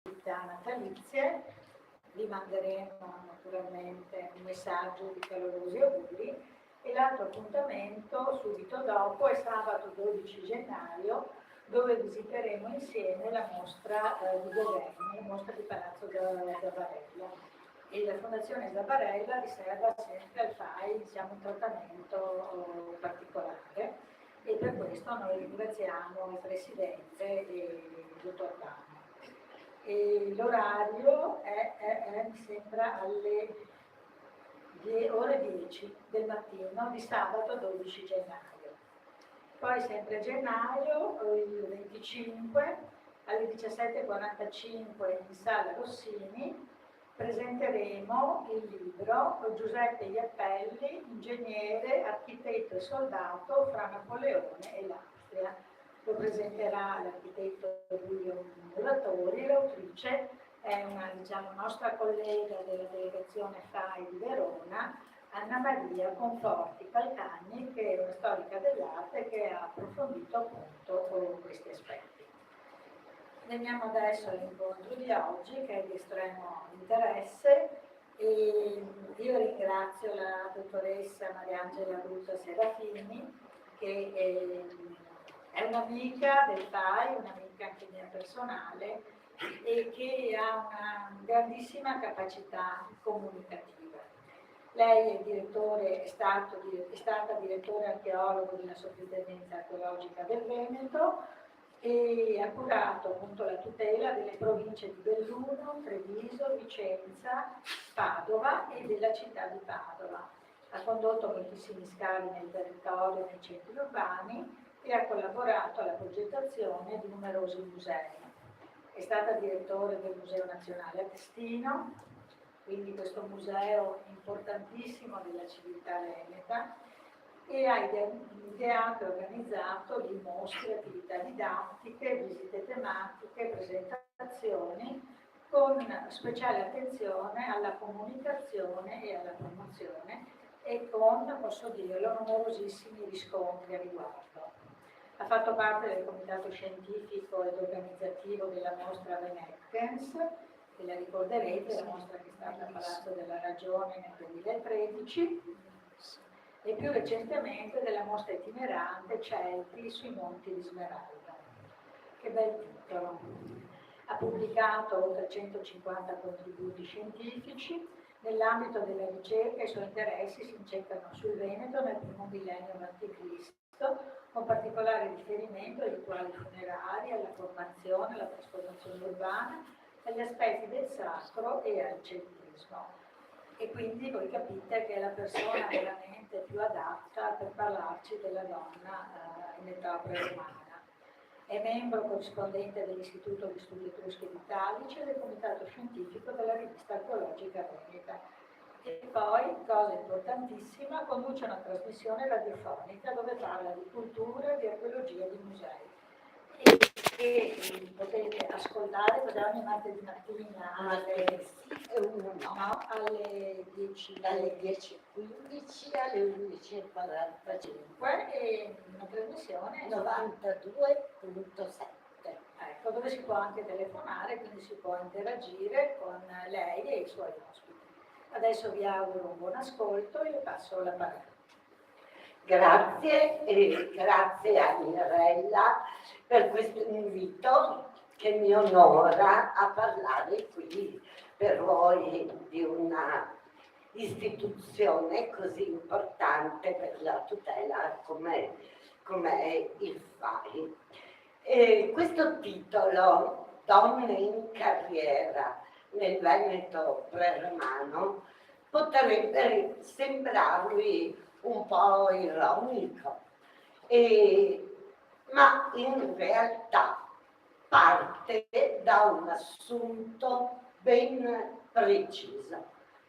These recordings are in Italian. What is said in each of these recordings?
festività natalizie. Vi manderemo naturalmente un messaggio di calorosi auguri e l'altro appuntamento subito dopo è sabato 12 gennaio, dove visiteremo insieme la mostra di Governi, la mostra di Palazzo Zabarella. E la Fondazione Zabarella riserva sempre al FAI diciamo, un trattamento particolare e per questo noi ringraziamo il Presidente e il dottor Dano. L'orario mi sembra alle ore 10 del mattino di sabato 12 gennaio. Poi sempre a gennaio, il 25, alle 17:45 in Sala Rossini, presenteremo il libro Giuseppe Iappelli, ingegnere, architetto e soldato fra Napoleone e l'Austria. Lo presenterà l'architetto Giulio Muratori, l'autrice è una nostra collega della delegazione FAI di Verona, Anna Maria Conforti Calcagni, che è una storica dell'arte che ha approfondito appunto questi aspetti. Veniamo adesso all'incontro di oggi che è di estremo interesse e io ringrazio la dottoressa Mariangela Brutta Serafini che è un'amica del FAI, un'amica anche mia personale e che ha una grandissima capacità comunicativa. Lei è stata direttore archeologo della Soprintendenza Archeologica del Veneto e ha curato appunto la tutela delle province di Belluno, Treviso, Vicenza, Padova e della città di Padova. Ha condotto moltissimi scavi nel territorio e nei centri urbani e ha collaborato alla progettazione di numerosi musei. È stata direttore del Museo Nazionale a Testino, quindi questo museo importantissimo della civiltà veneta, e ha ideato e organizzato di mostre, attività didattiche, visite tematiche, presentazioni, con speciale attenzione alla comunicazione e alla promozione e con, posso dirlo, numerosissimi riscontri a riguardo. Ha fatto parte del comitato scientifico ed organizzativo della mostra Venetkens, che la ricorderete, la mostra che è stata a Palazzo della Ragione nel 2013, e più recentemente della mostra itinerante Celti sui Monti di Smeralda. Che bel titolo! Ha pubblicato oltre 150 contributi scientifici. Nell'ambito della ricerca i suoi interessi si incentrano sul Veneto nel primo millennio a.C., con particolare riferimento ai rituali funerari, alla formazione, alla trasformazione urbana, agli aspetti del sacro e al celtismo. E quindi voi capite che è la persona veramente più adatta per parlarci della donna in età preromana. È membro corrispondente dell'Istituto di Studi Etruschi ed Italici e del Comitato Scientifico della Rivista Archeologica Veneta. E poi, cosa importantissima, conduce una trasmissione radiofonica dove parla di cultura, di archeologia e di musei. E potete ascoltare ogni martedì mattina alle 10, dalle 10:15 alle 11:45 e una trasmissione 92.7. Ecco, dove si può anche telefonare, quindi si può interagire con lei e i suoi ospiti. Adesso vi auguro un buon ascolto e le passo la parola. Grazie e grazie a Mirella per questo invito che mi onora a parlare qui per voi di una istituzione così importante per la tutela come è il FAI. Questo titolo, Donne in carriera nel Veneto preromano, potrebbe sembrarvi un po' ironico, ma in realtà parte da un assunto ben preciso.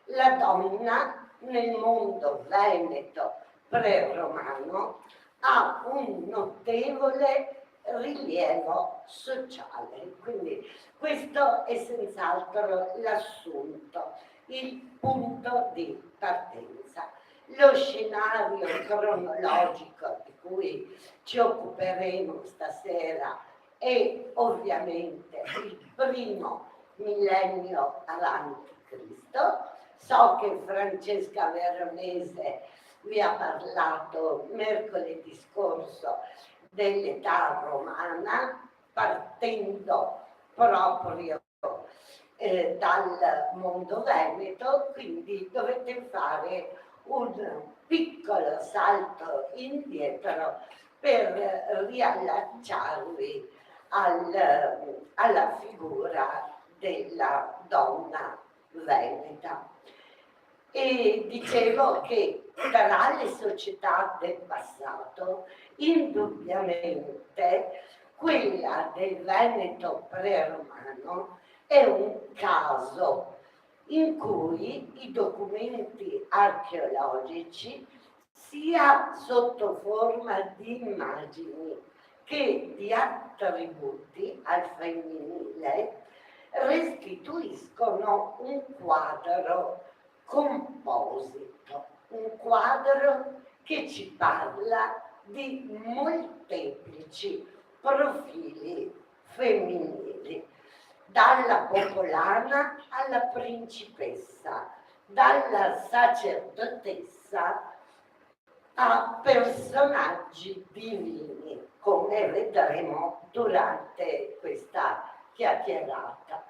La donna nel mondo veneto preromano ha un notevole rilievo sociale, quindi questo è senz'altro l'assunto, il punto di partenza. Lo scenario cronologico di cui ci occuperemo stasera è ovviamente il primo millennio avanti Cristo. So che Francesca Veronese vi ha parlato mercoledì scorso dell'età romana, partendo proprio dal mondo veneto, quindi dovete fare un piccolo salto indietro per riallacciarvi alla figura della donna veneta. E dicevo che tra le società del passato, indubbiamente quella del Veneto preromano è un caso in cui i documenti archeologici, sia sotto forma di immagini che di attributi al femminile, restituiscono un quadro composito, un quadro che ci parla di molteplici profili femminili, dalla popolana alla principessa, dalla sacerdotessa a personaggi divini, come vedremo durante questa chiacchierata,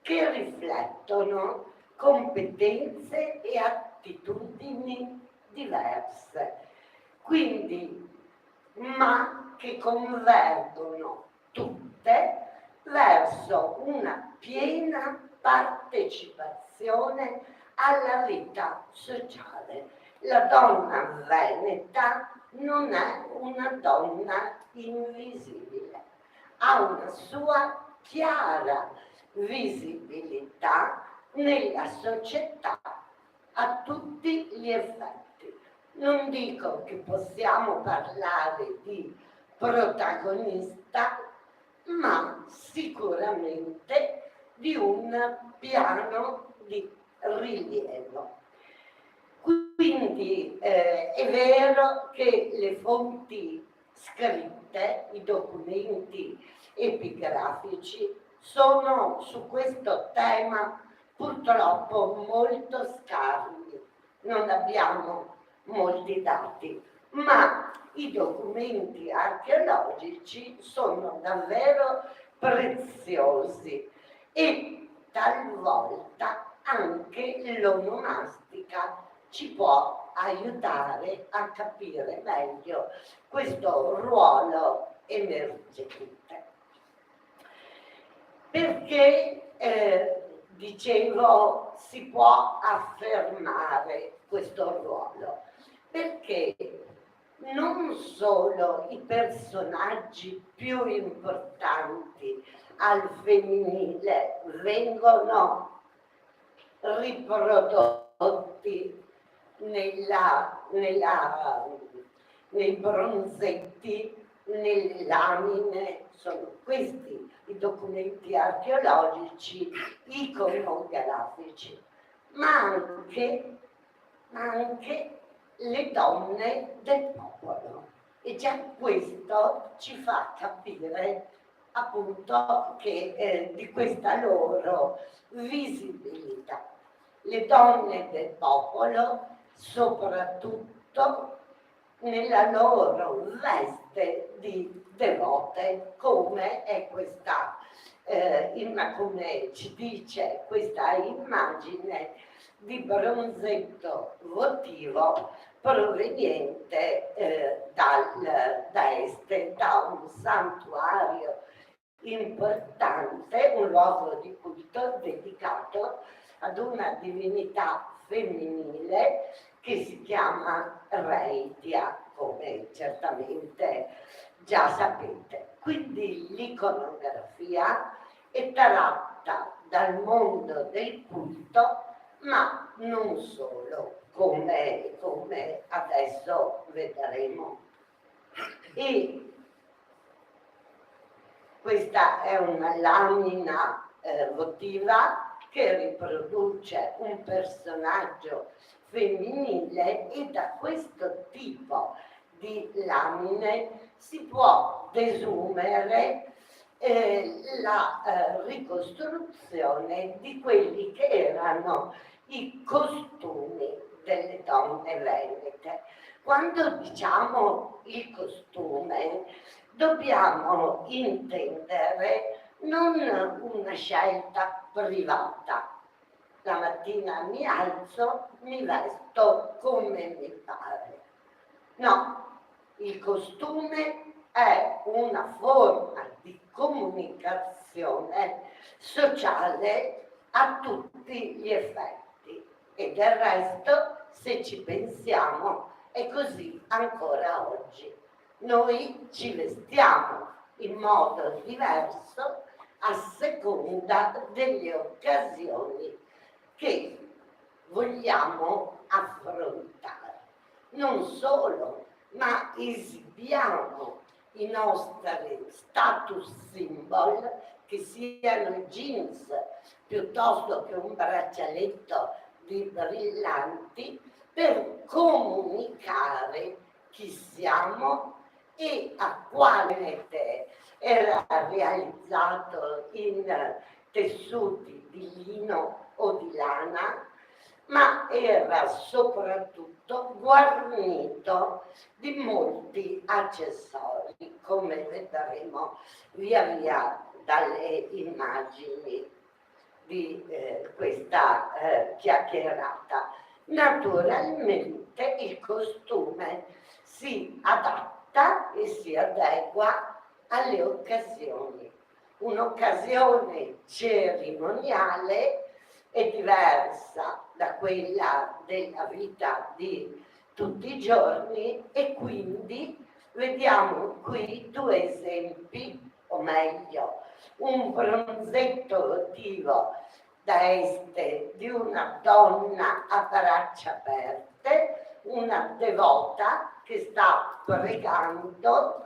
che riflettono competenze e attitudini diverse, quindi, ma che convergono tutte verso una piena partecipazione alla vita sociale. La donna veneta non è una donna invisibile, ha una sua chiara visibilità nella società a tutti gli effetti. Non dico che possiamo parlare di protagonista, ma sicuramente di un piano di rilievo. Quindi è vero che le fonti scritte, i documenti epigrafici, sono su questo tema purtroppo molto scarni, non abbiamo molti dati, ma i documenti archeologici sono davvero preziosi e talvolta anche l'onomastica ci può aiutare a capire meglio questo ruolo emergente. Perché, dicevo, si può affermare questo ruolo? Perché non solo i personaggi più importanti al femminile vengono riprodotti nei bronzetti, nelle lamine, sono questi i documenti archeologici iconografici, ma anche le donne del popolo. E già questo ci fa capire appunto che di questa loro visibilità. Le donne del popolo, soprattutto nella loro veste di devote, come è questa, come ci dice questa immagine di bronzetto votivo proveniente da Este, da un santuario importante, un luogo di culto dedicato ad una divinità femminile che si chiama Reitia, come certamente già sapete. Quindi l'iconografia è tratta dal mondo del culto, ma non solo, come adesso vedremo. E questa è una lamina votiva che riproduce un personaggio femminile, e da questo tipo di lamine si può desumere la ricostruzione di quelli che erano i costumi delle donne venete. Quando diciamo il costume, dobbiamo intendere non una scelta privata. La mattina mi alzo, mi vesto come mi pare. No, il costume è una forma di comunicazione sociale a tutti gli effetti e del resto, se ci pensiamo, è così ancora oggi. Noi ci vestiamo in modo diverso a seconda delle occasioni che vogliamo affrontare. Non solo, ma esibiamo i nostri status symbol, che siano jeans piuttosto che un braccialetto di brillanti, per comunicare chi siamo e a quale era realizzato in tessuti di lino o di lana, ma era soprattutto guarnito di molti accessori, come vedremo via via dalle immagini di questa chiacchierata. Naturalmente il costume si adatta e si adegua alle occasioni. Un'occasione cerimoniale è diversa da quella della vita di tutti i giorni e quindi vediamo qui due esempi, o meglio, un bronzetto votivo da este di una donna a braccia aperte, una devota che sta pregando,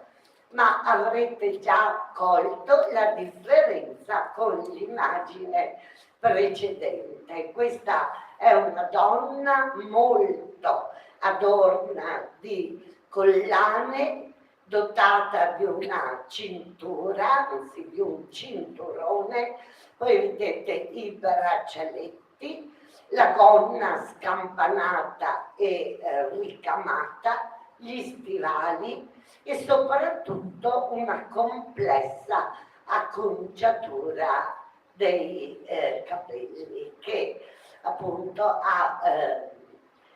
ma avrete già colto la differenza con l'immagine precedente. Questa è una donna molto adorna di collane, dotata di una cintura, anzi di un cinturone, poi vedete i braccialetti, la gonna scampanata e ricamata, gli stivali e soprattutto una complessa acconciatura dei capelli che appunto ha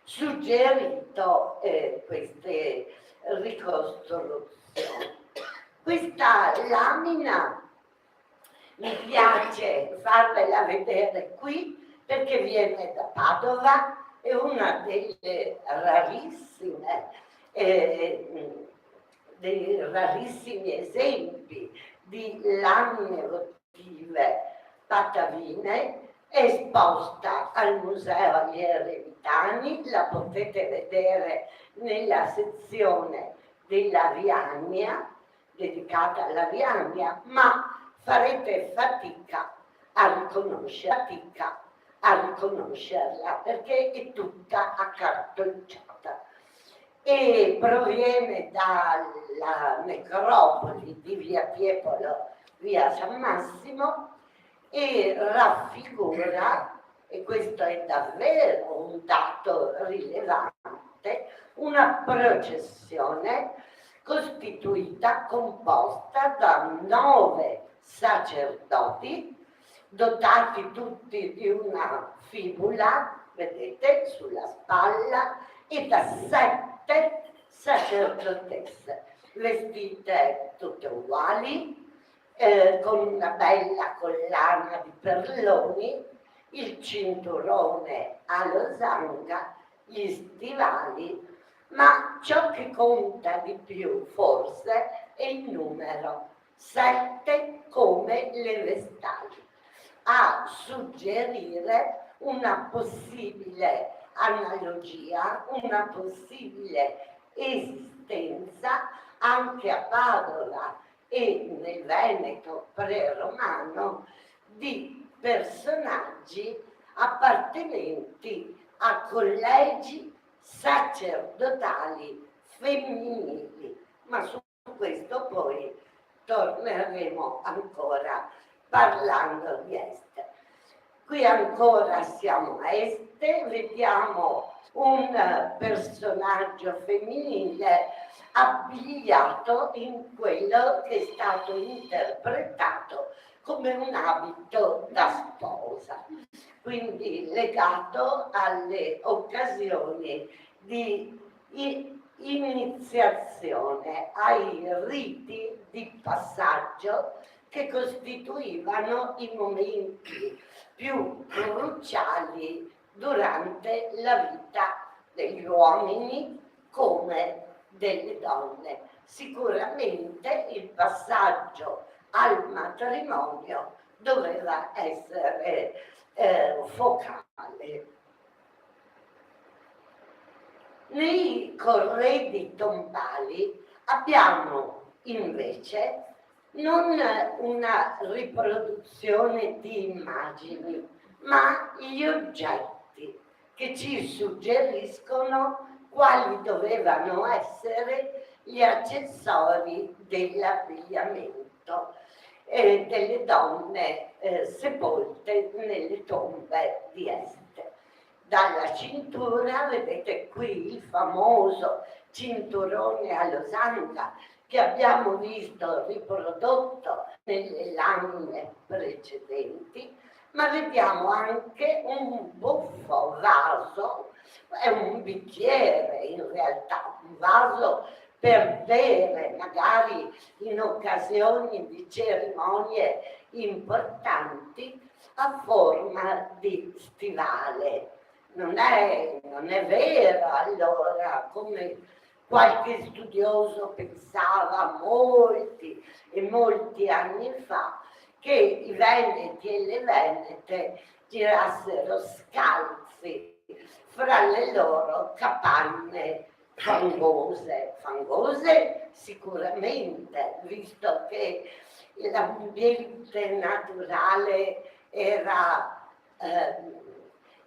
suggerito queste ricostruzioni. Questa lamina mi piace farvela vedere qui perché viene da Padova, è una delle dei rarissimi esempi di lamine votive patavine, è esposta al Museo agli Eremitani, la potete vedere nella sezione della Viania, dedicata alla Viania, ma farete fatica a riconoscerla perché è tutta accartocciata e proviene dalla necropoli di via Tiepolo, via San Massimo, e raffigura, e questo è davvero un dato rilevante, una processione costituita, composta da 9 sacerdoti, dotati tutti di una fibula, vedete, sulla spalla, e da 7 sacerdotesse, vestite tutte uguali, con una bella collana di perloni, il cinturone a losanga, gli stivali, ma ciò che conta di più forse è il numero 7 come le vestali, a suggerire una possibile analogia, una possibile esistenza anche a Padova e nel Veneto pre-romano di personaggi appartenenti a collegi sacerdotali femminili, ma su questo poi torneremo ancora parlando di Est. Qui ancora siamo a Est, vediamo un personaggio femminile abbigliato in quello che è stato interpretato come un abito da sposa, quindi legato alle occasioni di iniziazione, ai riti di passaggio che costituivano i momenti più cruciali durante la vita degli uomini come delle donne. Sicuramente il passaggio al matrimonio doveva essere focale. Nei corredi tombali abbiamo invece non una riproduzione di immagini, ma gli oggetti che ci suggeriscono quali dovevano essere gli accessori dell'abbigliamento delle donne sepolte nelle tombe di Est. Dalla cintura, vedete qui il famoso cinturone a losanga che abbiamo visto riprodotto nelle lamine precedenti, ma vediamo anche un buffo vaso, è un bicchiere in realtà, un vaso per bere, magari in occasioni di cerimonie importanti, a forma di stivale. Non è vero allora, come qualche studioso pensava molti e molti anni fa, che i veneti e le venete girassero scalzi fra le loro capanne fangose sicuramente, visto che l'ambiente naturale era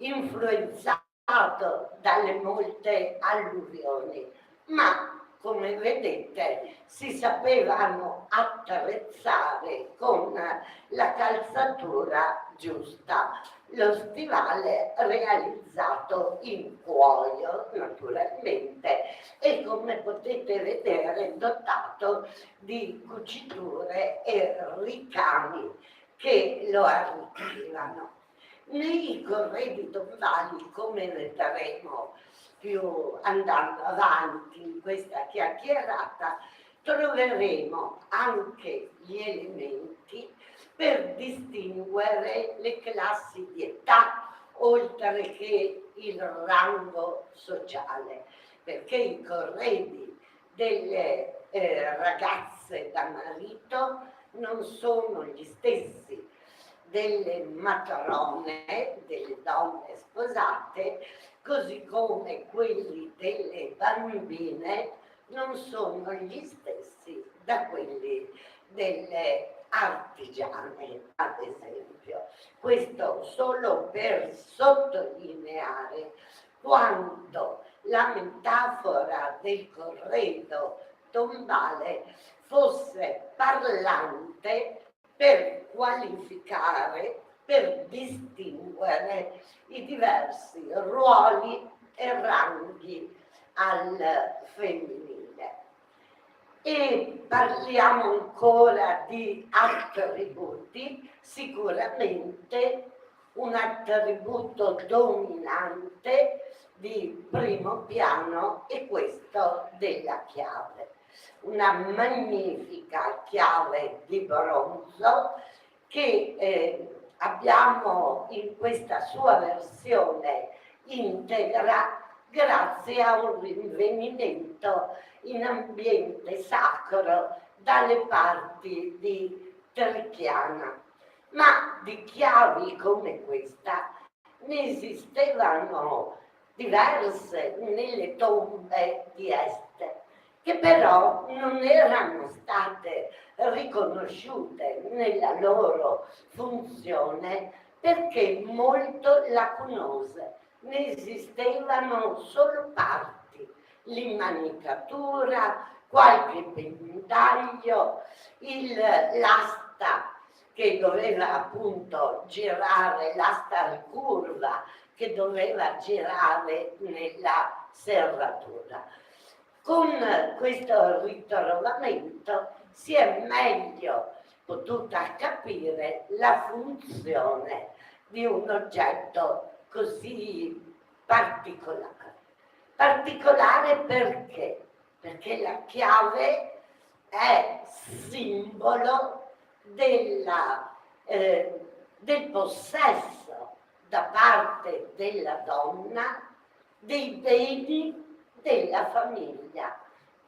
influenzato dalle molte alluvioni, ma come vedete si sapevano attrezzare con la calzatura giusta, lo stivale realizzato in cuoio naturalmente e come potete vedere dotato di cuciture e ricami che lo arricchivano. Nei corredi tombali, come vedremo più andando avanti in questa chiacchierata, troveremo anche gli elementi per distinguere le classi di età, oltre che il rango sociale, perché i corredi delle ragazze da marito non sono gli stessi delle matrone, delle donne sposate, così come quelli delle bambine non sono gli stessi da quelli delle artigiane, ad esempio. Questo solo per sottolineare quanto la metafora del corredo tombale fosse parlante per qualificare, per distinguere i diversi ruoli e ranghi al femminile. E parliamo ancora di attributi, sicuramente un attributo dominante di primo piano è questo della chiave. Una magnifica chiave di bronzo che abbiamo in questa sua versione integra grazie a un rinvenimento in ambiente sacro dalle parti di Trichiana. Ma di chiavi come questa ne esistevano diverse nelle tombe di Est, che però non erano state riconosciute nella loro funzione perché molto lacunose. Ne esistevano solo parti, l'immanicatura, qualche pendaglio, l'asta che doveva appunto girare, l'asta ricurva che doveva girare nella serratura. Con questo ritrovamento si è meglio potuta capire la funzione di un oggetto così particolare. Particolare perché? Perché la chiave è simbolo del possesso da parte della donna dei beni della famiglia.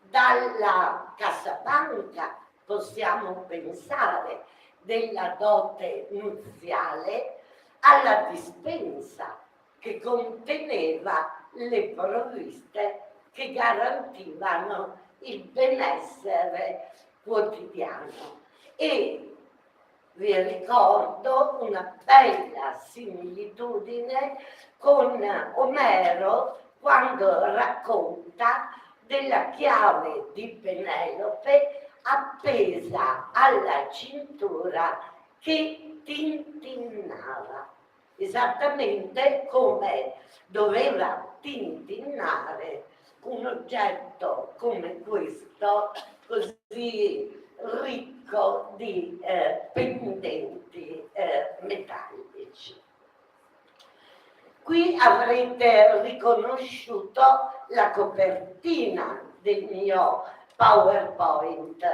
Dalla cassapanca possiamo pensare della dote nuziale alla dispensa che conteneva le provviste che garantivano il benessere quotidiano. E vi ricordo una bella similitudine con Omero quando racconta della chiave di Penelope appesa alla cintura che tintinnava, esattamente come doveva tintinnare un oggetto come questo, così ricco di pendenti metallici. Qui avrete riconosciuto la copertina del mio PowerPoint,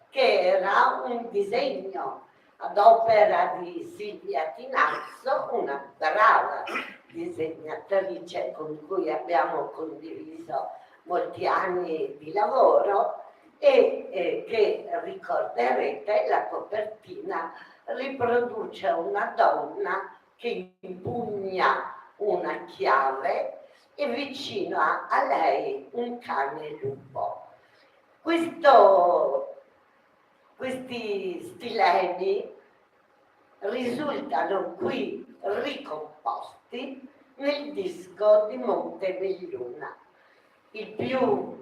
che era un disegno ad opera di Silvia Tinazzo, una brava disegnatrice con cui abbiamo condiviso molti anni di lavoro, e che ricorderete, la copertina riproduce una donna che impugna una chiave e vicino a lei un cane lupo. Questi stilemi risultano qui ricomposti nel disco di Montebelluna, il più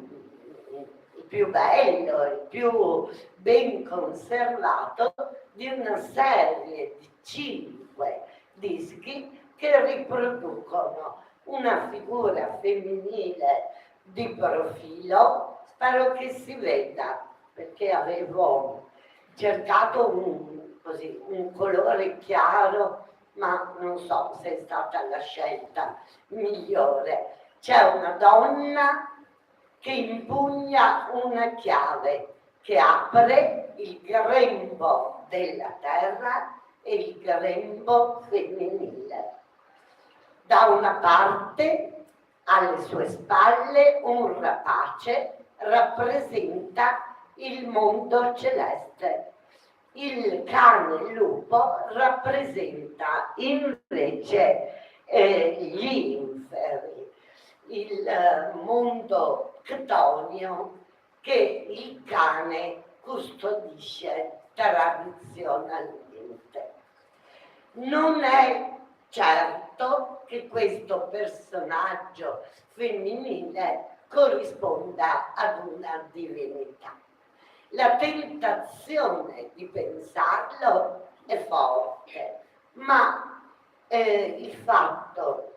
bello, il più ben conservato di una serie di 5 dischi che riproducono una figura femminile di profilo. Spero che si veda, perché avevo cercato un colore chiaro, ma non so se è stata la scelta migliore. C'è una donna che impugna una chiave che apre il grembo della terra e il grembo femminile. Da una parte, alle sue spalle, un rapace rappresenta il mondo celeste. Il cane lupo rappresenta invece gli inferi, il mondo chtonio che il cane custodisce tradizionalmente. Non è certo che questo personaggio femminile corrisponda ad una divinità. La tentazione di pensarlo è forte, ma il fatto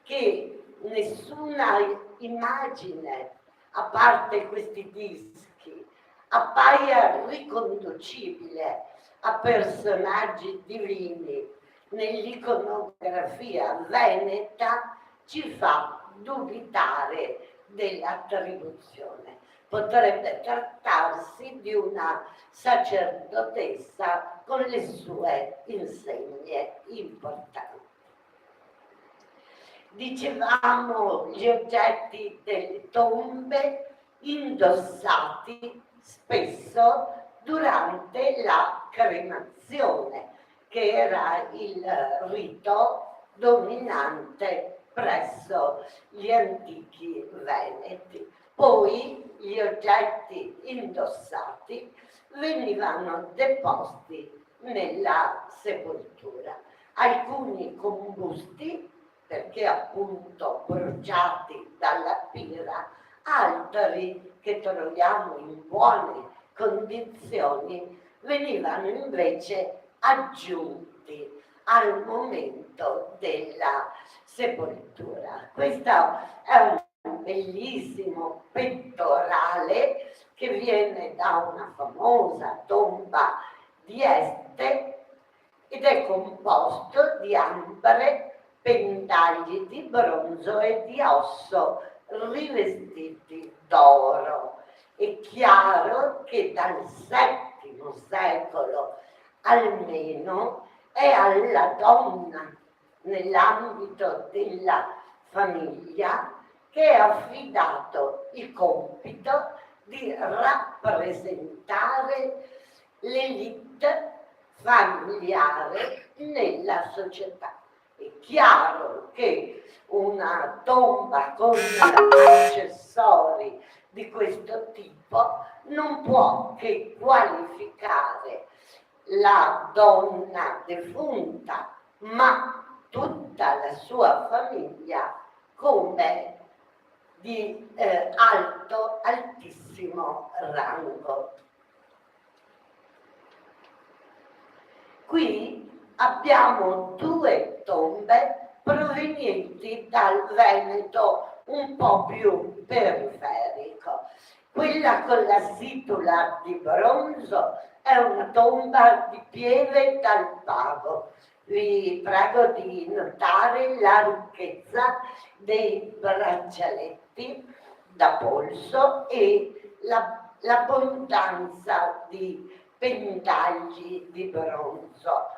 che nessuna immagine, a parte questi dischi, appaia riconducibile a personaggi divini nell'iconografia veneta, ci fa dubitare dell'attribuzione. Potrebbe trattarsi di una sacerdotessa con le sue insegne importanti. Dicevamo gli oggetti delle tombe indossati spesso durante la cremazione, che era il rito dominante presso gli antichi veneti. Poi gli oggetti indossati venivano deposti nella sepoltura. Alcuni combusti, perché appunto bruciati dalla pira, altri che troviamo in buone condizioni venivano invece aggiunti al momento della sepoltura. Questo è un bellissimo pettorale che viene da una famosa tomba di Este ed è composto di ambre, pendagli di bronzo e di osso rivestiti d'oro. È chiaro che dal VII secolo almeno è alla donna nell'ambito della famiglia che è affidato il compito di rappresentare l'elite familiare nella società. È chiaro che una tomba con accessori di questo tipo non può che qualificare la donna defunta, ma tutta la sua famiglia come di altissimo rango. Qui abbiamo due tombe provenienti dal Veneto un po' più periferico. Quella con la situla di bronzo è una tomba di Pieve dal Pago. Vi prego di notare la ricchezza dei braccialetti da polso e l'abbondanza di pendagli di bronzo.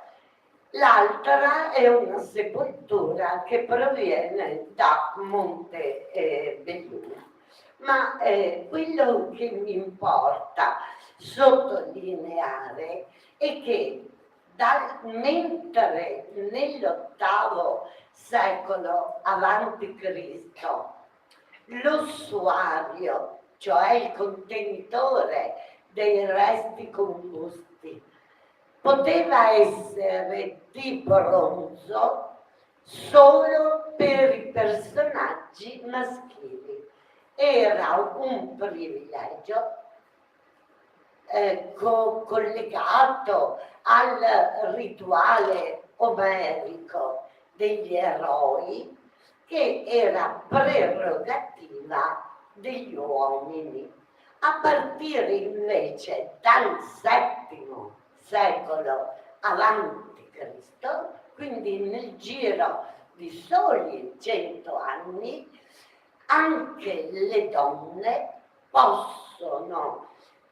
L'altra è una sepoltura che proviene da Monte Belluno. Ma quello che mi importa sottolineare è che mentre nell'VIII secolo avanti Cristo l'ossuario, cioè il contenitore dei resti combusti, poteva essere di bronzo solo per i personaggi maschili. Era un privilegio collegato al rituale omerico degli eroi, che era prerogativa degli uomini. A partire invece dal VII secolo avanti Cristo, quindi nel giro di soli 100 anni, anche le donne possono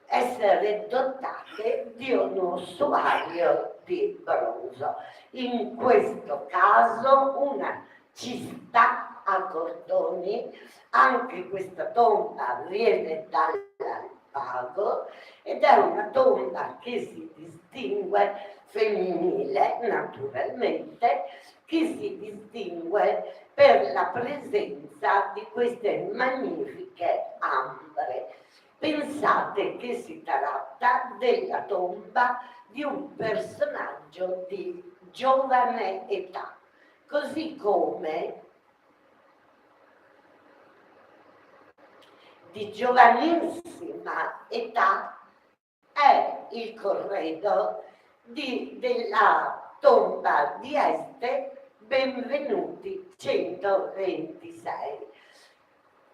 essere dotate di un ossuario di bronzo. In questo caso una cista a cordoni, anche questa tomba viene dall'Alpago ed è una tomba che si distingue, femminile naturalmente, che si distingue per la presenza di queste magnifiche ambre. Pensate che si tratta della tomba di un personaggio di giovane età, così come di giovanissima età è il corredo della tomba di Este Benvenuti 126,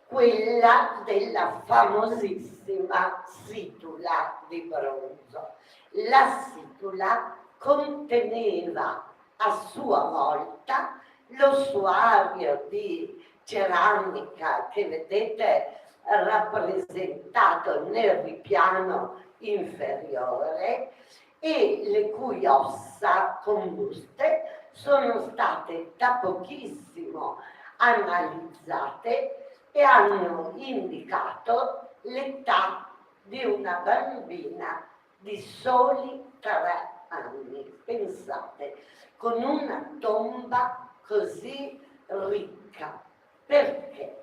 quella della famosissima situla di bronzo. La situla conteneva a sua volta l'ossuario di ceramica che vedete rappresentato nel ripiano inferiore e le cui ossa combuste sono state da pochissimo analizzate e hanno indicato l'età di una bambina di soli 3 anni. Pensate, con una tomba così ricca. Perché?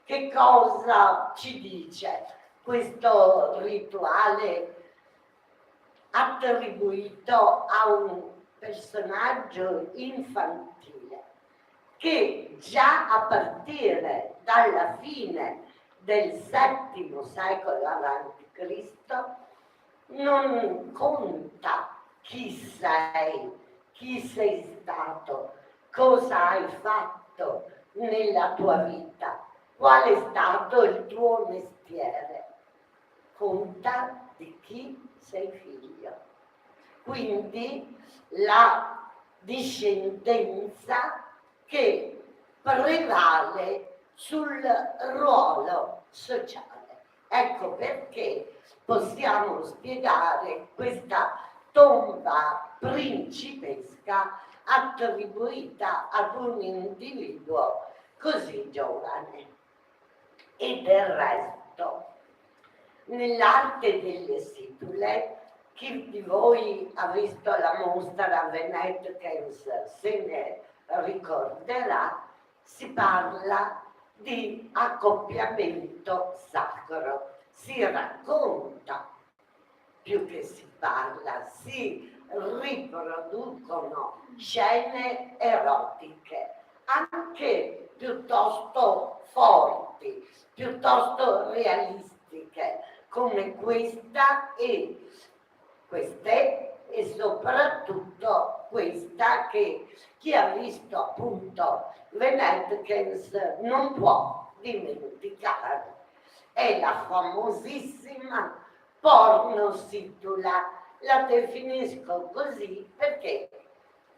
Che cosa ci dice questo rituale attribuito a un personaggio infantile? Che già a partire dalla fine del VII secolo a.C. non conta chi sei stato, cosa hai fatto nella tua vita, qual è stato il tuo mestiere. Conta di chi sei figlio. Quindi la discendenza che prevale sul ruolo sociale. Ecco perché possiamo spiegare questa tomba principesca attribuita ad un individuo così giovane. E del resto, nell'arte delle situle, chi di voi ha visto la mostra Venetians se ne ricorderà, si parla di accoppiamento sacro, si racconta più che si parla, si riproducono scene erotiche, anche piuttosto forti, piuttosto realistiche, come queste e soprattutto questa che chi ha visto appunto Venetians non può dimenticare. È la famosissima pornositula, la definisco così perché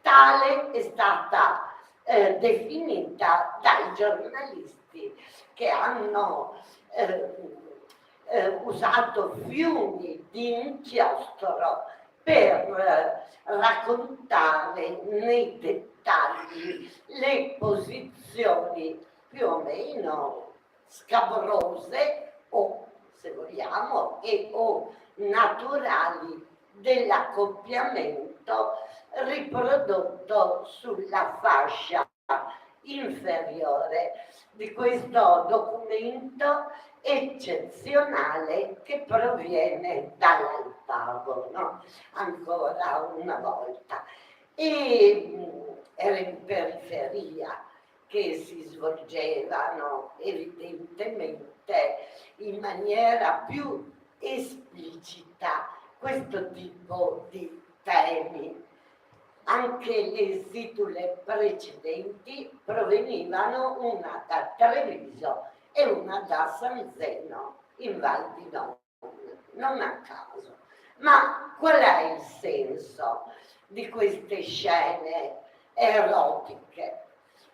tale è stata definita dai giornalisti che hanno usato fiumi di inchiostro per raccontare nei dettagli le posizioni più o meno scabrose o, se vogliamo, o naturali dell'accoppiamento riprodotto sulla fascia inferiore di questo documento eccezionale che proviene dall'Altavo, no? Ancora una volta. Era in periferia che si svolgevano evidentemente in maniera più esplicita questo tipo di temi. Anche le situle precedenti provenivano una da Treviso e una da San Zeno in Val di Non, non a caso. Ma qual è il senso di queste scene erotiche?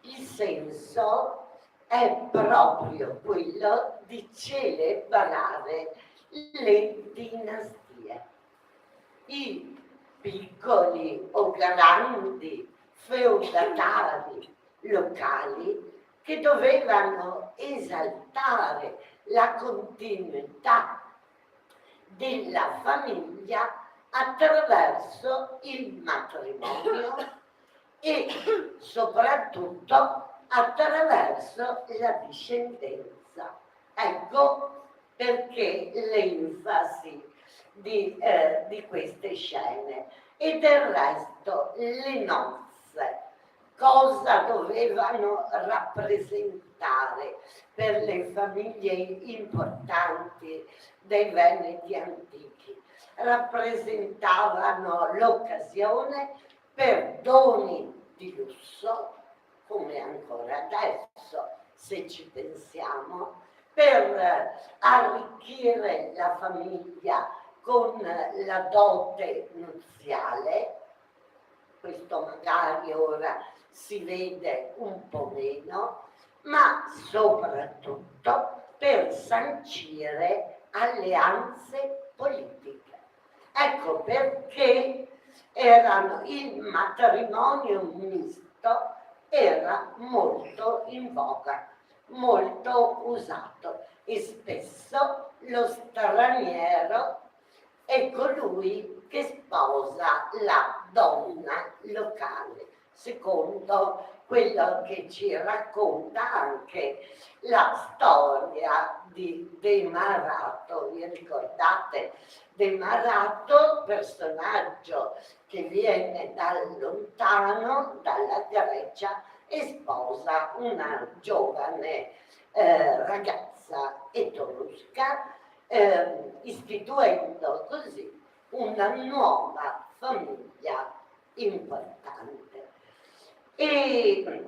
Il senso è proprio quello di celebrare le dinastie, i piccoli o grandi feudatari locali che dovevano esaltare la continuità della famiglia attraverso il matrimonio e soprattutto attraverso la discendenza. Ecco perché l'enfasi di queste scene. E del resto le nozze cosa dovevano rappresentare per le famiglie importanti dei Veneti antichi? Rappresentavano l'occasione per doni di lusso, come ancora adesso, se ci pensiamo, per arricchire la famiglia con la dote nuziale. Questo magari ora si vede un po' meno, ma soprattutto per sancire alleanze politiche. Ecco perché il matrimonio misto era molto in voga, molto usato, e spesso lo straniero è colui che sposa la donna locale, secondo quello che ci racconta anche la storia di De Marato. Vi ricordate De Marato, personaggio che viene da lontano, dalla Grecia, e sposa una giovane ragazza etrusca, istituendo così una nuova famiglia importante. E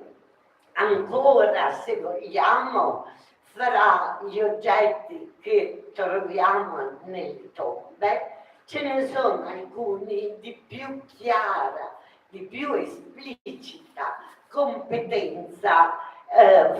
ancora, se vogliamo, fra gli oggetti che troviamo nelle tombe, ce ne sono alcuni di più chiara, di più esplicita competenza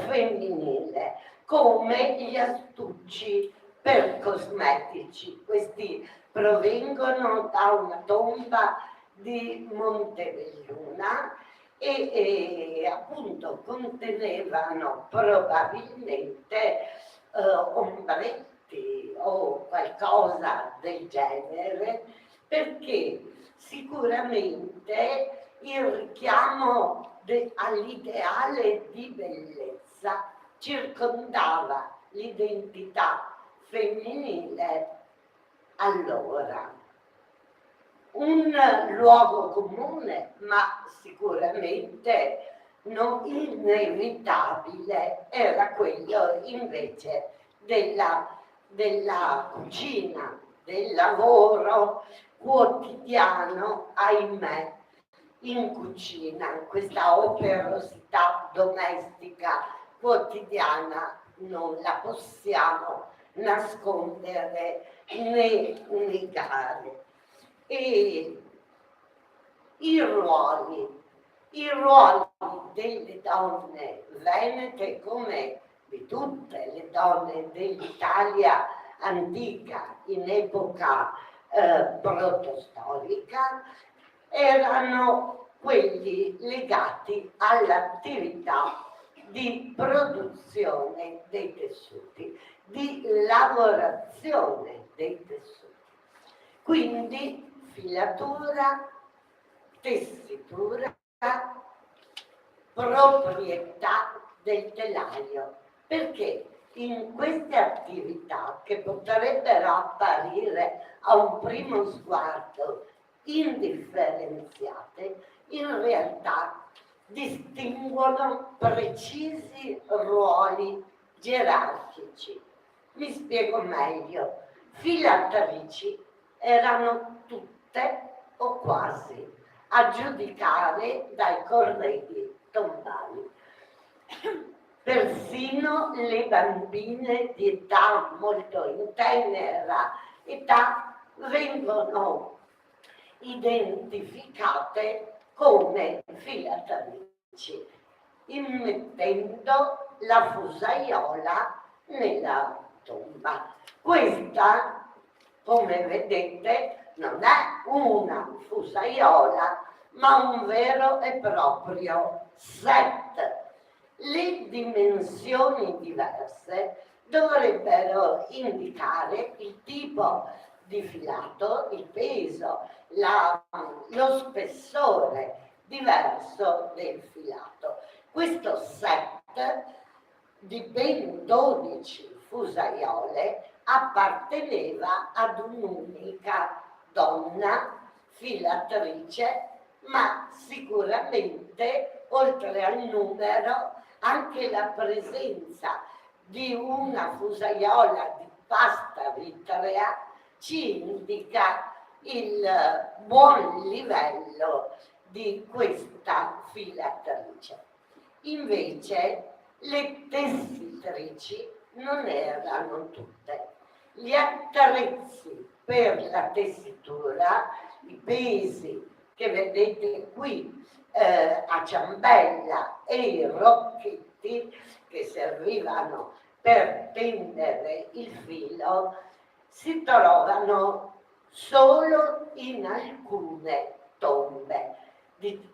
femminile, come gli astucci per cosmetici. Questi provengono da una tomba di Montebelluna e appunto contenevano probabilmente ombretti o qualcosa del genere, perché sicuramente il richiamo all'ideale di bellezza circondava l'identità femminile allora. Un luogo comune, ma sicuramente non inevitabile, era quello invece della cucina, del lavoro quotidiano, ahimè, in cucina, questa operosità domestica quotidiana non la possiamo nascondere né negare. E i ruoli delle donne venete, come di tutte le donne dell'Italia antica in epoca protostorica, erano quelli legati all'attività di produzione dei tessuti, di lavorazione dei tessuti. Quindi filatura, tessitura, proprietà del telaio, perché in queste attività, che potrebbero apparire a un primo sguardo indifferenziate, in realtà distinguono precisi ruoli gerarchici. Mi spiego meglio. Filatrici erano tutte o quasi a giudicare dai corredi tombali. Persino le bambine di età molto in tenera età vengono identificate come filatrici, immettendo la fusaiola nella tomba. Questa, come vedete, non è una fusaiola, ma un vero e proprio set. Le dimensioni diverse dovrebbero indicare il tipo di filato, il peso, lo spessore diverso del filato. Questo set di ben 12 fusaiole apparteneva ad un'unica donna filatrice, ma sicuramente oltre al numero anche la presenza di una fusaiola di pasta vitrea ci indica il buon livello di questa filatrice. Invece le tessitrici non erano tutte. Gli attrezzi per la tessitura, i pesi che vedete qui a ciambella e i rocchetti che servivano per tendere il filo, si trovano solo in alcune tombe,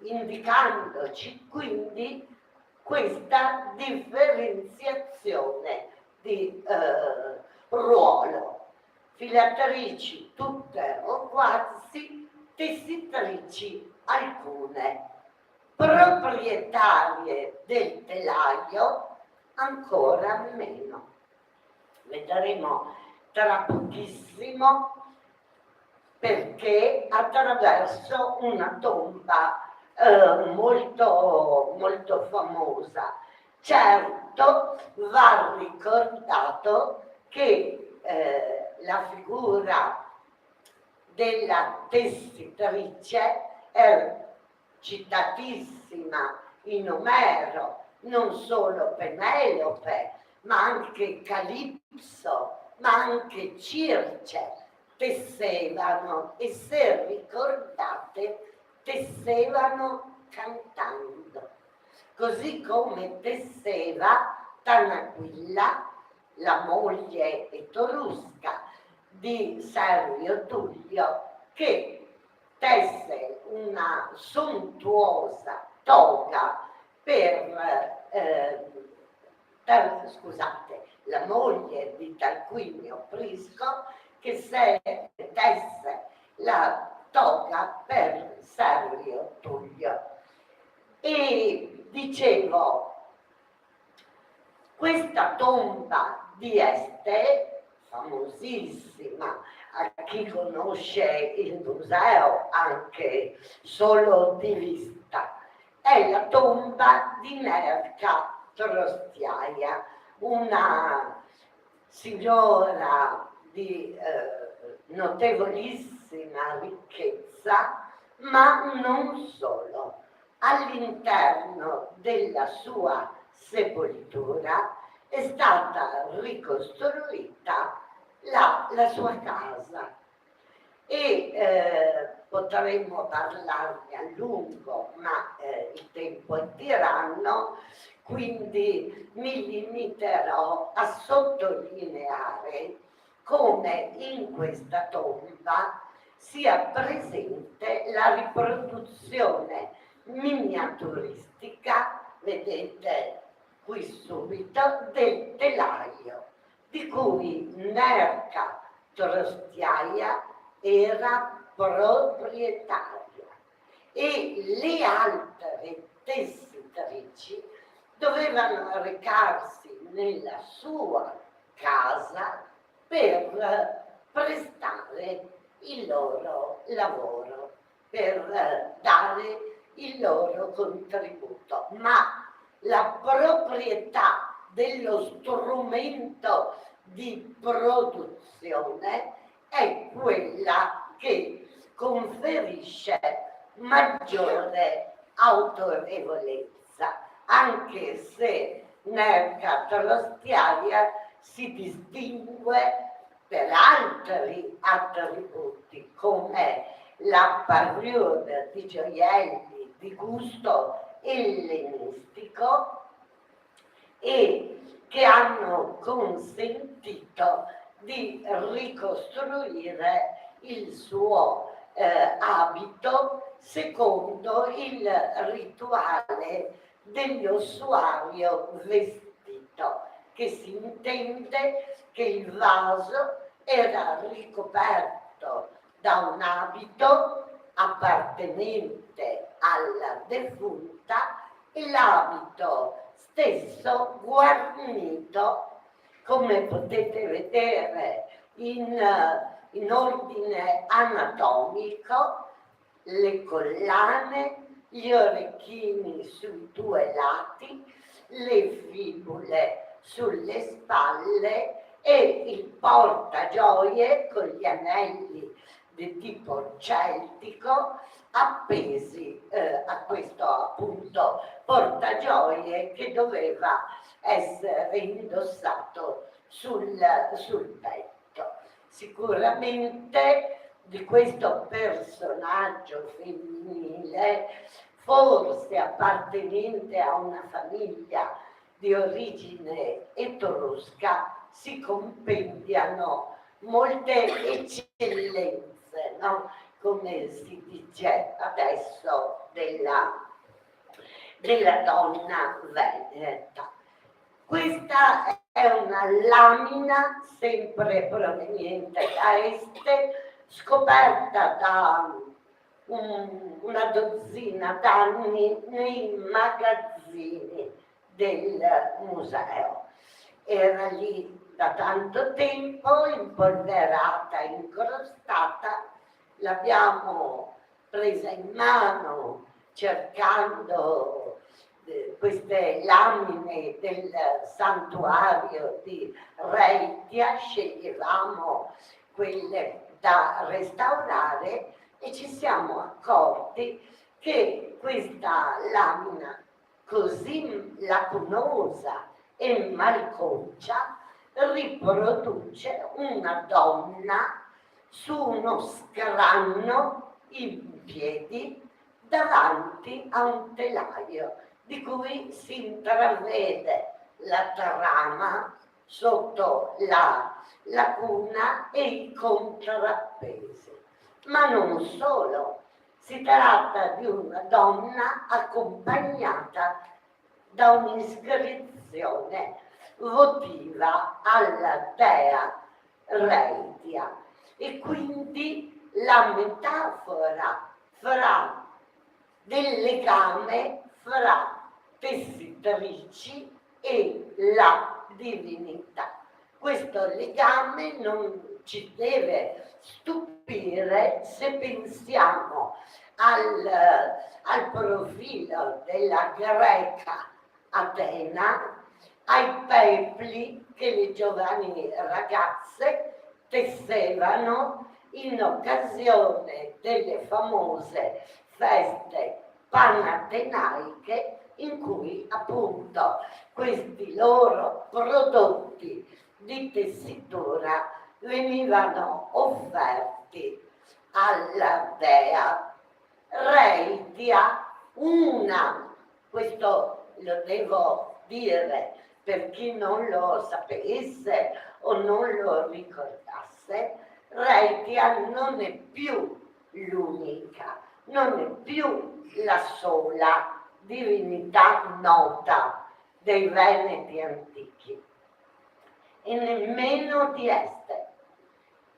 indicandoci quindi questa differenziazione di ruolo. Filatrici tutte o quasi, tessitrici alcune, proprietarie del telaio ancora meno. Vedremo tra pochissimo perché attraverso una tomba molto, molto famosa. Certo, va ricordato che la figura della tessitrice è citatissima in Omero, non solo Penelope, ma anche Calipso, ma anche Circe tessevano, e se ricordate tessevano cantando, così come tesseva Tanaquilla, la moglie etrusca di Servio Tullio, che tesse una sontuosa toga scusate, la moglie di Tarquinio Prisco, che tesse la toga per Servio Tullio. E dicevo, questa tomba di Este, famosissima, a chi conosce il museo anche solo di vista, è la tomba di Nerca Trostiaia, una signora di notevolissima ricchezza, ma non solo. All'interno della sua sepoltura è stata ricostruita la sua casa e potremmo parlarne a lungo, ma il tempo è tiranno, quindi mi limiterò a sottolineare come in questa tomba sia presente la riproduzione miniaturistica, vedete qui subito, del telaio, di cui Nerca Trostiaia era proprietaria, e le altre tessitrici dovevano recarsi nella sua casa per prestare il loro lavoro, per dare il loro contributo, ma la proprietà dello strumento di produzione è quella che conferisce maggiore autorevolezza, anche se Nerca Trostiaia si distingue per altri attributi, come la parure di gioielli di gusto ellenistico, e che hanno consentito di ricostruire il suo abito secondo il rituale dell'ossuario vestito, che si intende che il vaso era ricoperto da un abito appartenente alla defunta e l'abito stesso guarnito, come potete vedere in ordine anatomico, le collane, gli orecchini sui due lati, le fibule sulle spalle e il portagioie con gli anelli di tipo celtico appesi a questo appunto portagioie che doveva essere indossato sul petto. Sicuramente di questo personaggio femminile, forse appartenente a una famiglia di origine etrusca, si compendiano molte eccellenze, no? Come si dice adesso della donna veneta. Questa è una lamina sempre proveniente da Este, scoperta da una dozzina d'anni nei magazzini del museo. Era lì da tanto tempo, impolverata, incrostata, l'abbiamo presa in mano cercando queste lamine del santuario di Reitia, sceglievamo quelle da restaurare e ci siamo accorti che questa lamina così lacunosa e malconcia riproduce una donna su uno scranno in piedi davanti a un telaio di cui si intravede la trama sotto la lacuna e i contrappesi. Ma non solo, si tratta di una donna accompagnata da un'iscrizione votiva alla dea Reitia e quindi la metafora del legame fra tessitrici e la divinità. Questo legame non ci deve stupire se pensiamo al profilo della greca Atena, ai pepli che le giovani ragazze tessevano in occasione delle famose feste panatenaiche in cui appunto questi loro prodotti di tessitura venivano offerti alla dea Reitia, questo lo devo dire per chi non lo sapesse o non lo ricordasse, Reitia non è più l'unica, non è più la sola divinità nota dei Veneti antichi e nemmeno di Este.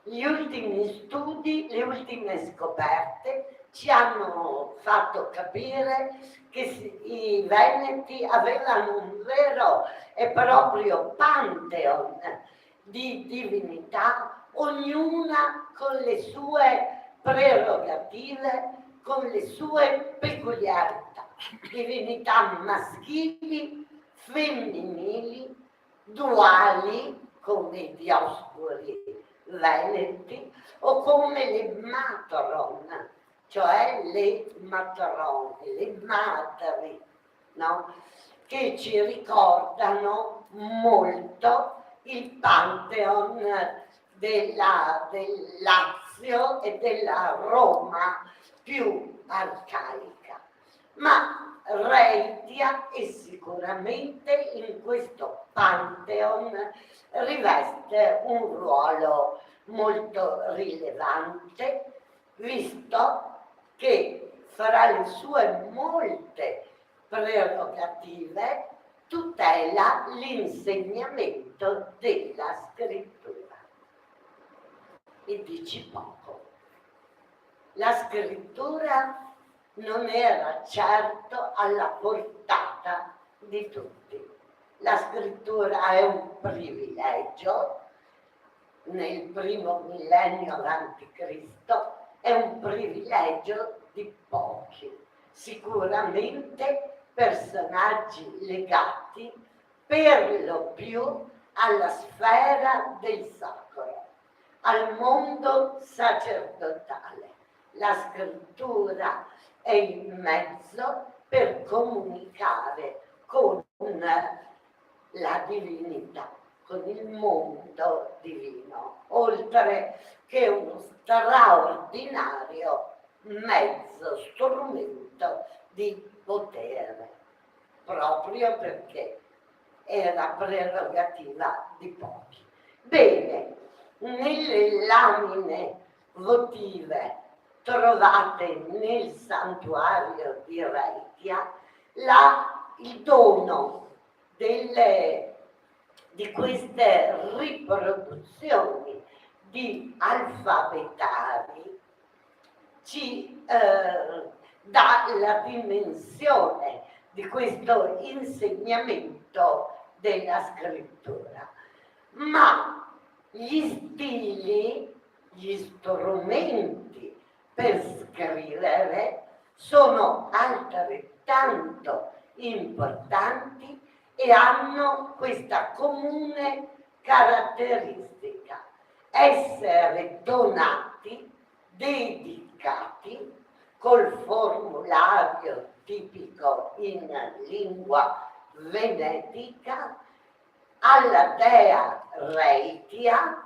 Gli ultimi studi, le ultime scoperte ci hanno fatto capire che i Veneti avevano un vero e proprio pantheon di divinità, ognuna con le sue prerogative, con le sue peculiarità, divinità maschili, femminili, duali come i Dioscuri veneti o come le matron, cioè le matrone, le madri, no? Che ci ricordano molto il pantheon del Lazio e della Roma più arcaica. Ma Reitia è sicuramente in questo pantheon riveste un ruolo molto rilevante, visto che fra le sue molte prerogative tutela l'insegnamento della scrittura. E dici poco. La scrittura non era certo alla portata di tutti. La scrittura è un privilegio, nel primo millennio a.C. è un privilegio di pochi, sicuramente personaggi legati per lo più alla sfera del sacro, al mondo sacerdotale. La scrittura è il mezzo per comunicare con la divinità, con il mondo divino, oltre che uno straordinario mezzo, strumento di potere, proprio perché era prerogativa di pochi. Bene, nelle lamine votive trovate nel santuario di Reitia il dono di queste riproduzioni di alfabetari ci dà la dimensione di questo insegnamento della scrittura. Ma gli stili, gli strumenti per scrivere sono altrettanto importanti e hanno questa comune caratteristica: essere donati, dedicati, col formulario tipico in lingua venetica, alla dea Reitia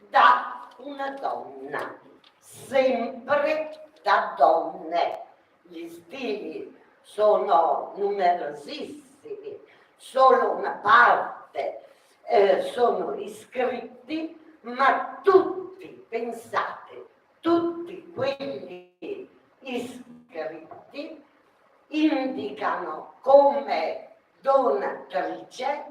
da una donna, sempre da donne. Gli stili sono numerosissimi, solo una parte sono iscritti, ma tutti, pensate, tutti quelli iscritti indicano come donatrice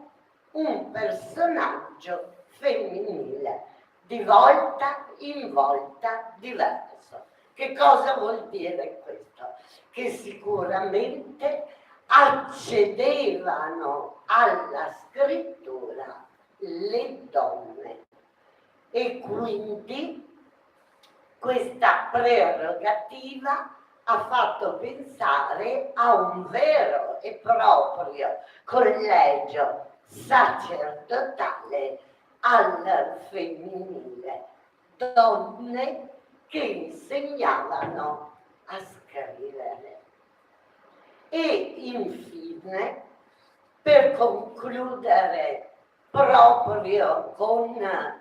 un personaggio femminile, di volta in volta diverso. Che cosa vuol dire questo? Che sicuramente accedevano alla scrittura le donne e quindi questa prerogativa ha fatto pensare a un vero e proprio collegio sacerdotale al femminile, donne che insegnavano a scrivere. E infine, per concludere proprio con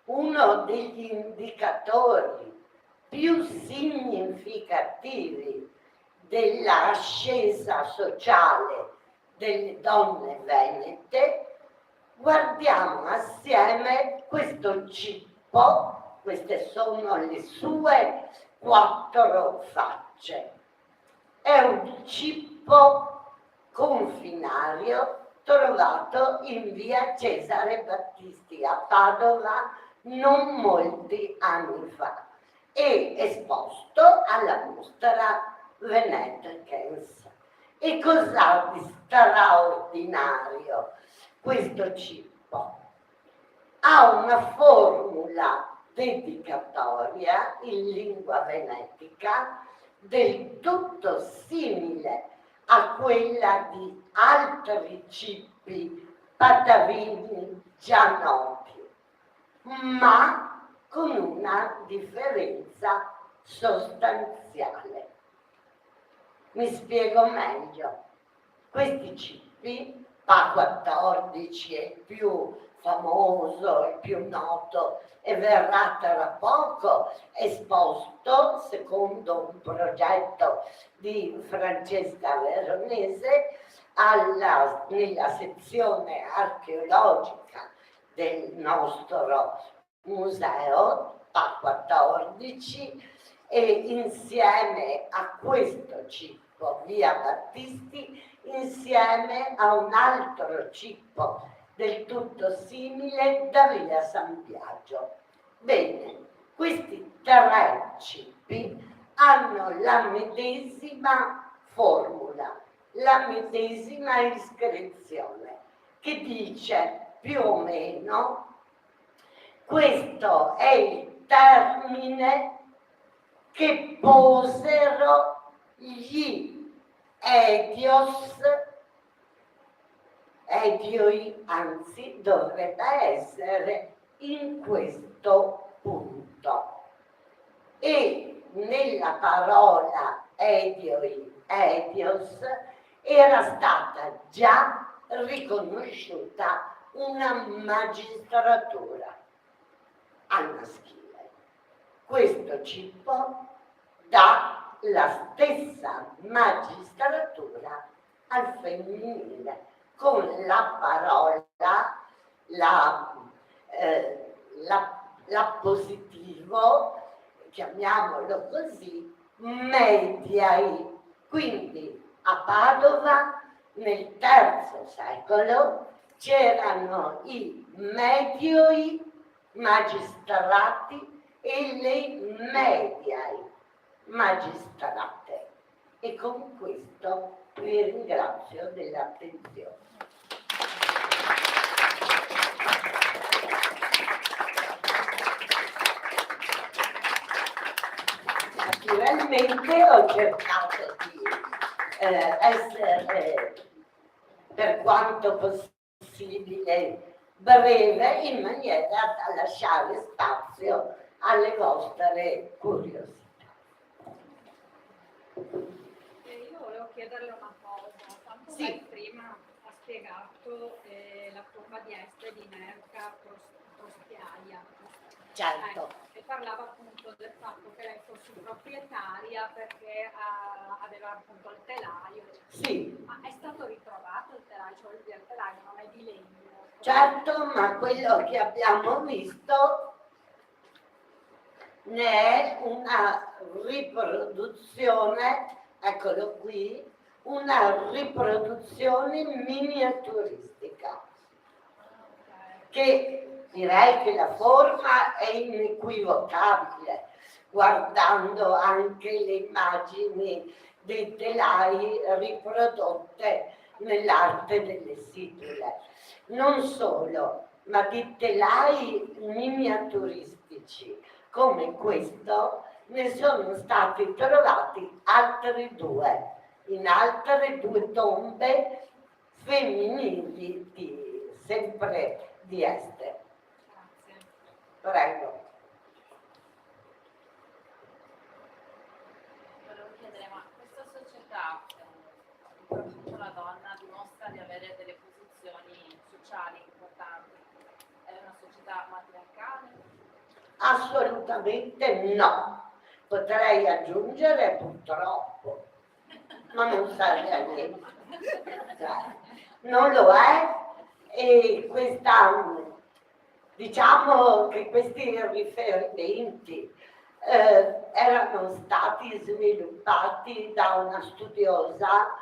uno degli indicatori più significativi dell'ascesa sociale delle donne venete, guardiamo assieme questo cippo. Queste sono le sue 4 facce. È un cippo confinario trovato in via Cesare Battisti a Padova non molti anni fa e esposto alla mostra Venetekens. E cos'ha di straordinario questo cippo? Ha una formula dedicatoria in lingua venetica del tutto simile a quella di altri cippi padavini già noti, ma con una differenza sostanziale. Mi spiego meglio. Questi cippi, Pa14 è il più famoso, il più noto, e verrà tra poco esposto, secondo un progetto di Francesca Veronese, nella sezione archeologica del nostro museo, Pa14, e insieme a questo cippo, via Battisti, insieme a un altro cippo del tutto simile da via San Biagio. Bene, questi 3 cippi hanno la medesima formula, la medesima iscrizione, che dice più o meno: questo è il termine che posero gli Edioi, anzi dovrebbe essere in questo punto. E nella parola Edioi, Edios, era stata già riconosciuta una magistratura al maschile. Questo cippo dà la stessa magistratura al femminile, con la parola, l'appositivo, chiamiamolo così, mediai. Quindi a Padova nel III secolo c'erano i medioi magistrati e le mediai magistrate. E con questo vi ringrazio dell'attenzione. Naturalmente ho cercato di essere per quanto possibile breve, in maniera da lasciare spazio alle vostre curiosità. Io volevo chiederle una cosa, tanto Sì. lei prima ha spiegato la tomba di Este di Nerca Prostiaia. Certo. E parlava appunto del fatto che lei fosse proprietaria perché aveva appunto il telaio. Sì. Ma è stato ritrovato il telaio, cioè il telaio non è di legno? Certo, ma quello che abbiamo visto ne è una riproduzione, eccolo qui, una riproduzione miniaturistica, che direi che la forma è inequivocabile, guardando anche le immagini dei telai riprodotte nell'arte delle situle. Non solo, ma di telai miniaturistici come questo ne sono stati trovati altri due, in altre due tombe femminili sempre di Este. Grazie. Prego. Volevo chiedere, ma questa società, soprattutto la donna, dimostra di avere delle posizioni sociali importanti? È una società matriarcale? Assolutamente no. Potrei aggiungere purtroppo, ma non serve a niente. Non lo è, e diciamo che questi riferimenti erano stati sviluppati da una studiosa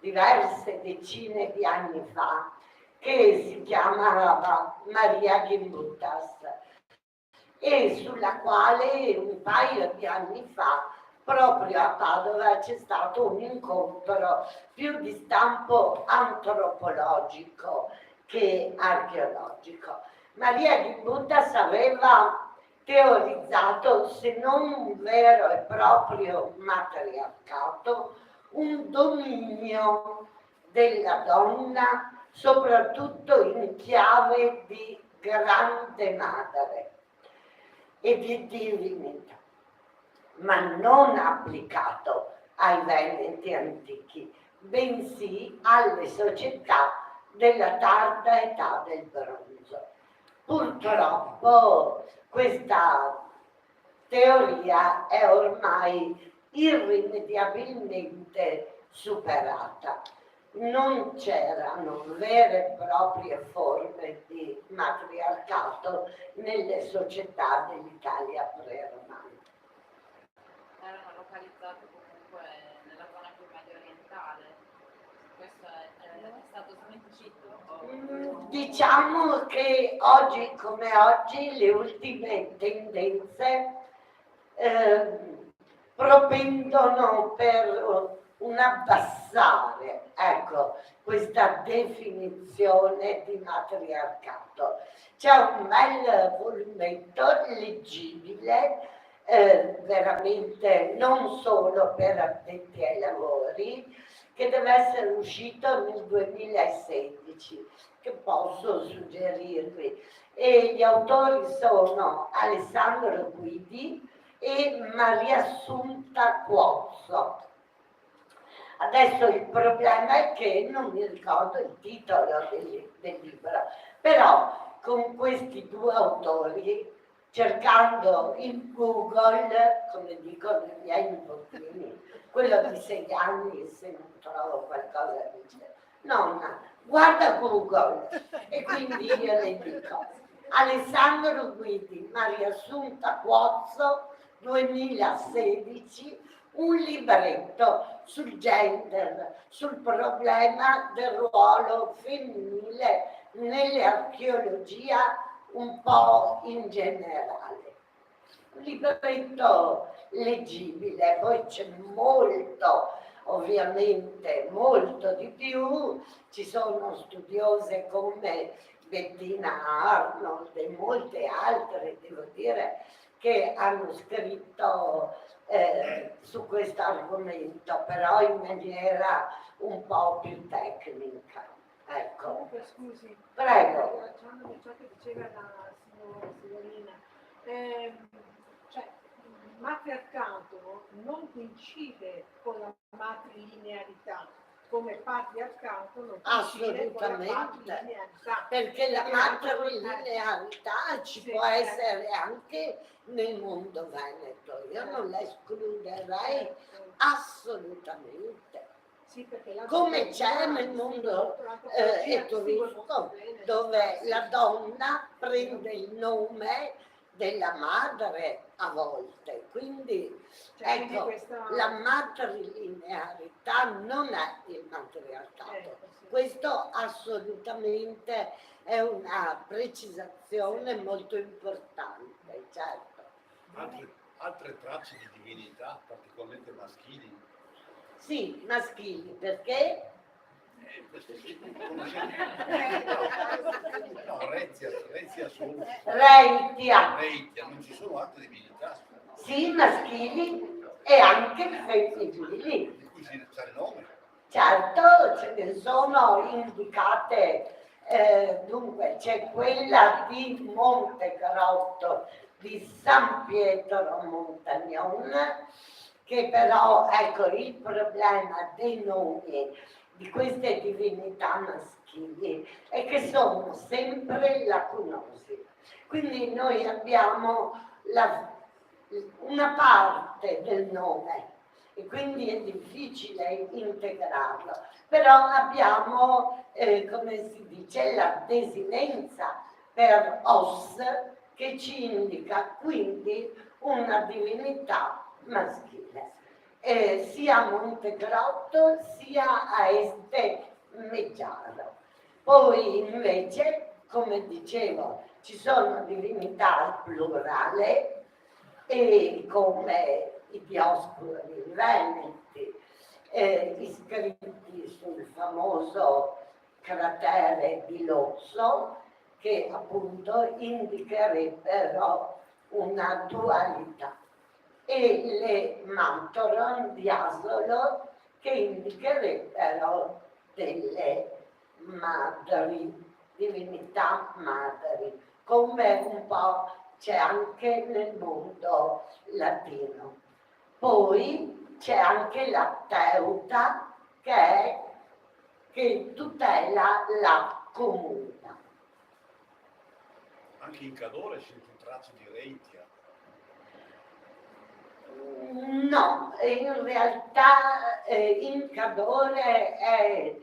diverse decine di anni fa, che si chiamava Maria Gimbutas, e sulla quale un paio di anni fa proprio a Padova c'è stato un incontro più di stampo antropologico che archeologico. Maria Gimbutas aveva teorizzato, se non un vero e proprio matriarcato, un dominio della donna, soprattutto in chiave di grande madre e di divinità, ma non applicato ai Veneti antichi, bensì alle società della tarda età del bronzo. Purtroppo questa teoria è ormai irrimediabilmente superata. Non c'erano vere e proprie forme di matriarcato nelle società dell'Italia pre-romana. Erano localizzate comunque nella zona più medio orientale. Questo è stato smentito? Diciamo che oggi come oggi le ultime tendenze propendono per un abbassare, ecco, questa definizione di matriarcato. C'è un bel volumetto leggibile, veramente non solo per addetti ai lavori, che deve essere uscito nel 2016, che posso suggerirvi. E gli autori sono Alessandro Guidi e Maria Assunta Cuozzo. Adesso il problema è che non mi ricordo il titolo del libro, però con questi due autori, cercando in Google, come dicono i miei nipotini, quello di 6 anni, se non trovo qualcosa dice, nonna, guarda Google, e quindi io le dico, Alessandro Guidi, Maria Assunta Cuozzo, 2016, un libretto sul gender, sul problema del ruolo femminile nell'archeologia un po' in generale. Un libretto leggibile, poi c'è molto, ovviamente, molto di più, ci sono studiose come Bettina Arnold e molte altre, devo dire, che hanno scritto su questo argomento, però in maniera un po' più tecnica. Ecco, Comunque, scusi, prego. ringraziando per ciò che diceva la signorina, cioè, il matriarcato non coincide con la matrilinearità, come patriarcato non coincide con la Assolutamente, patrilinearità. perché la matrilinearità ci Sì, può essere anche nel mondo veneto, io non la escluderei assolutamente. Sì, perché Come c'è nel mondo etrusco, dove la donna prende il nome della madre a volte, quindi ecco, la matrilinearità non è il matriarcato. Questo assolutamente è una precisazione molto importante, certo. Altre tracce di divinità, particolarmente maschili? Sì, maschili, perché? No, Rezia solo. Reitia. Reitia, non ci sono altre divinità. Sì, maschili e anche femminili. Di cui si sa il nome. Certo, ce ne sono indicate, dunque c'è quella di Montegrotto, di San Pietro Montagnon, che però, ecco, il problema dei nomi di queste divinità maschili è che sono sempre lacunosi. Quindi noi abbiamo una parte del nome e quindi è difficile integrarlo, però abbiamo, come si dice, la desinenza per os che ci indica quindi una divinità maschile, sia a Montegrotto sia a Este Meggiaro. Poi invece, come dicevo, ci sono divinità al plurale, e come i Dioscuri veneti, iscritti sul famoso cratere di Lozzo, che appunto indicherebbero una dualità, e le Mantoron di Asolo, che indicherebbero delle madri, divinità madri, come un po' c'è anche nel mondo latino. Poi c'è anche la Teuta che tutela la comunità. Anche in Cadore ci sono tracce di Reitia. No, in realtà in Cadore è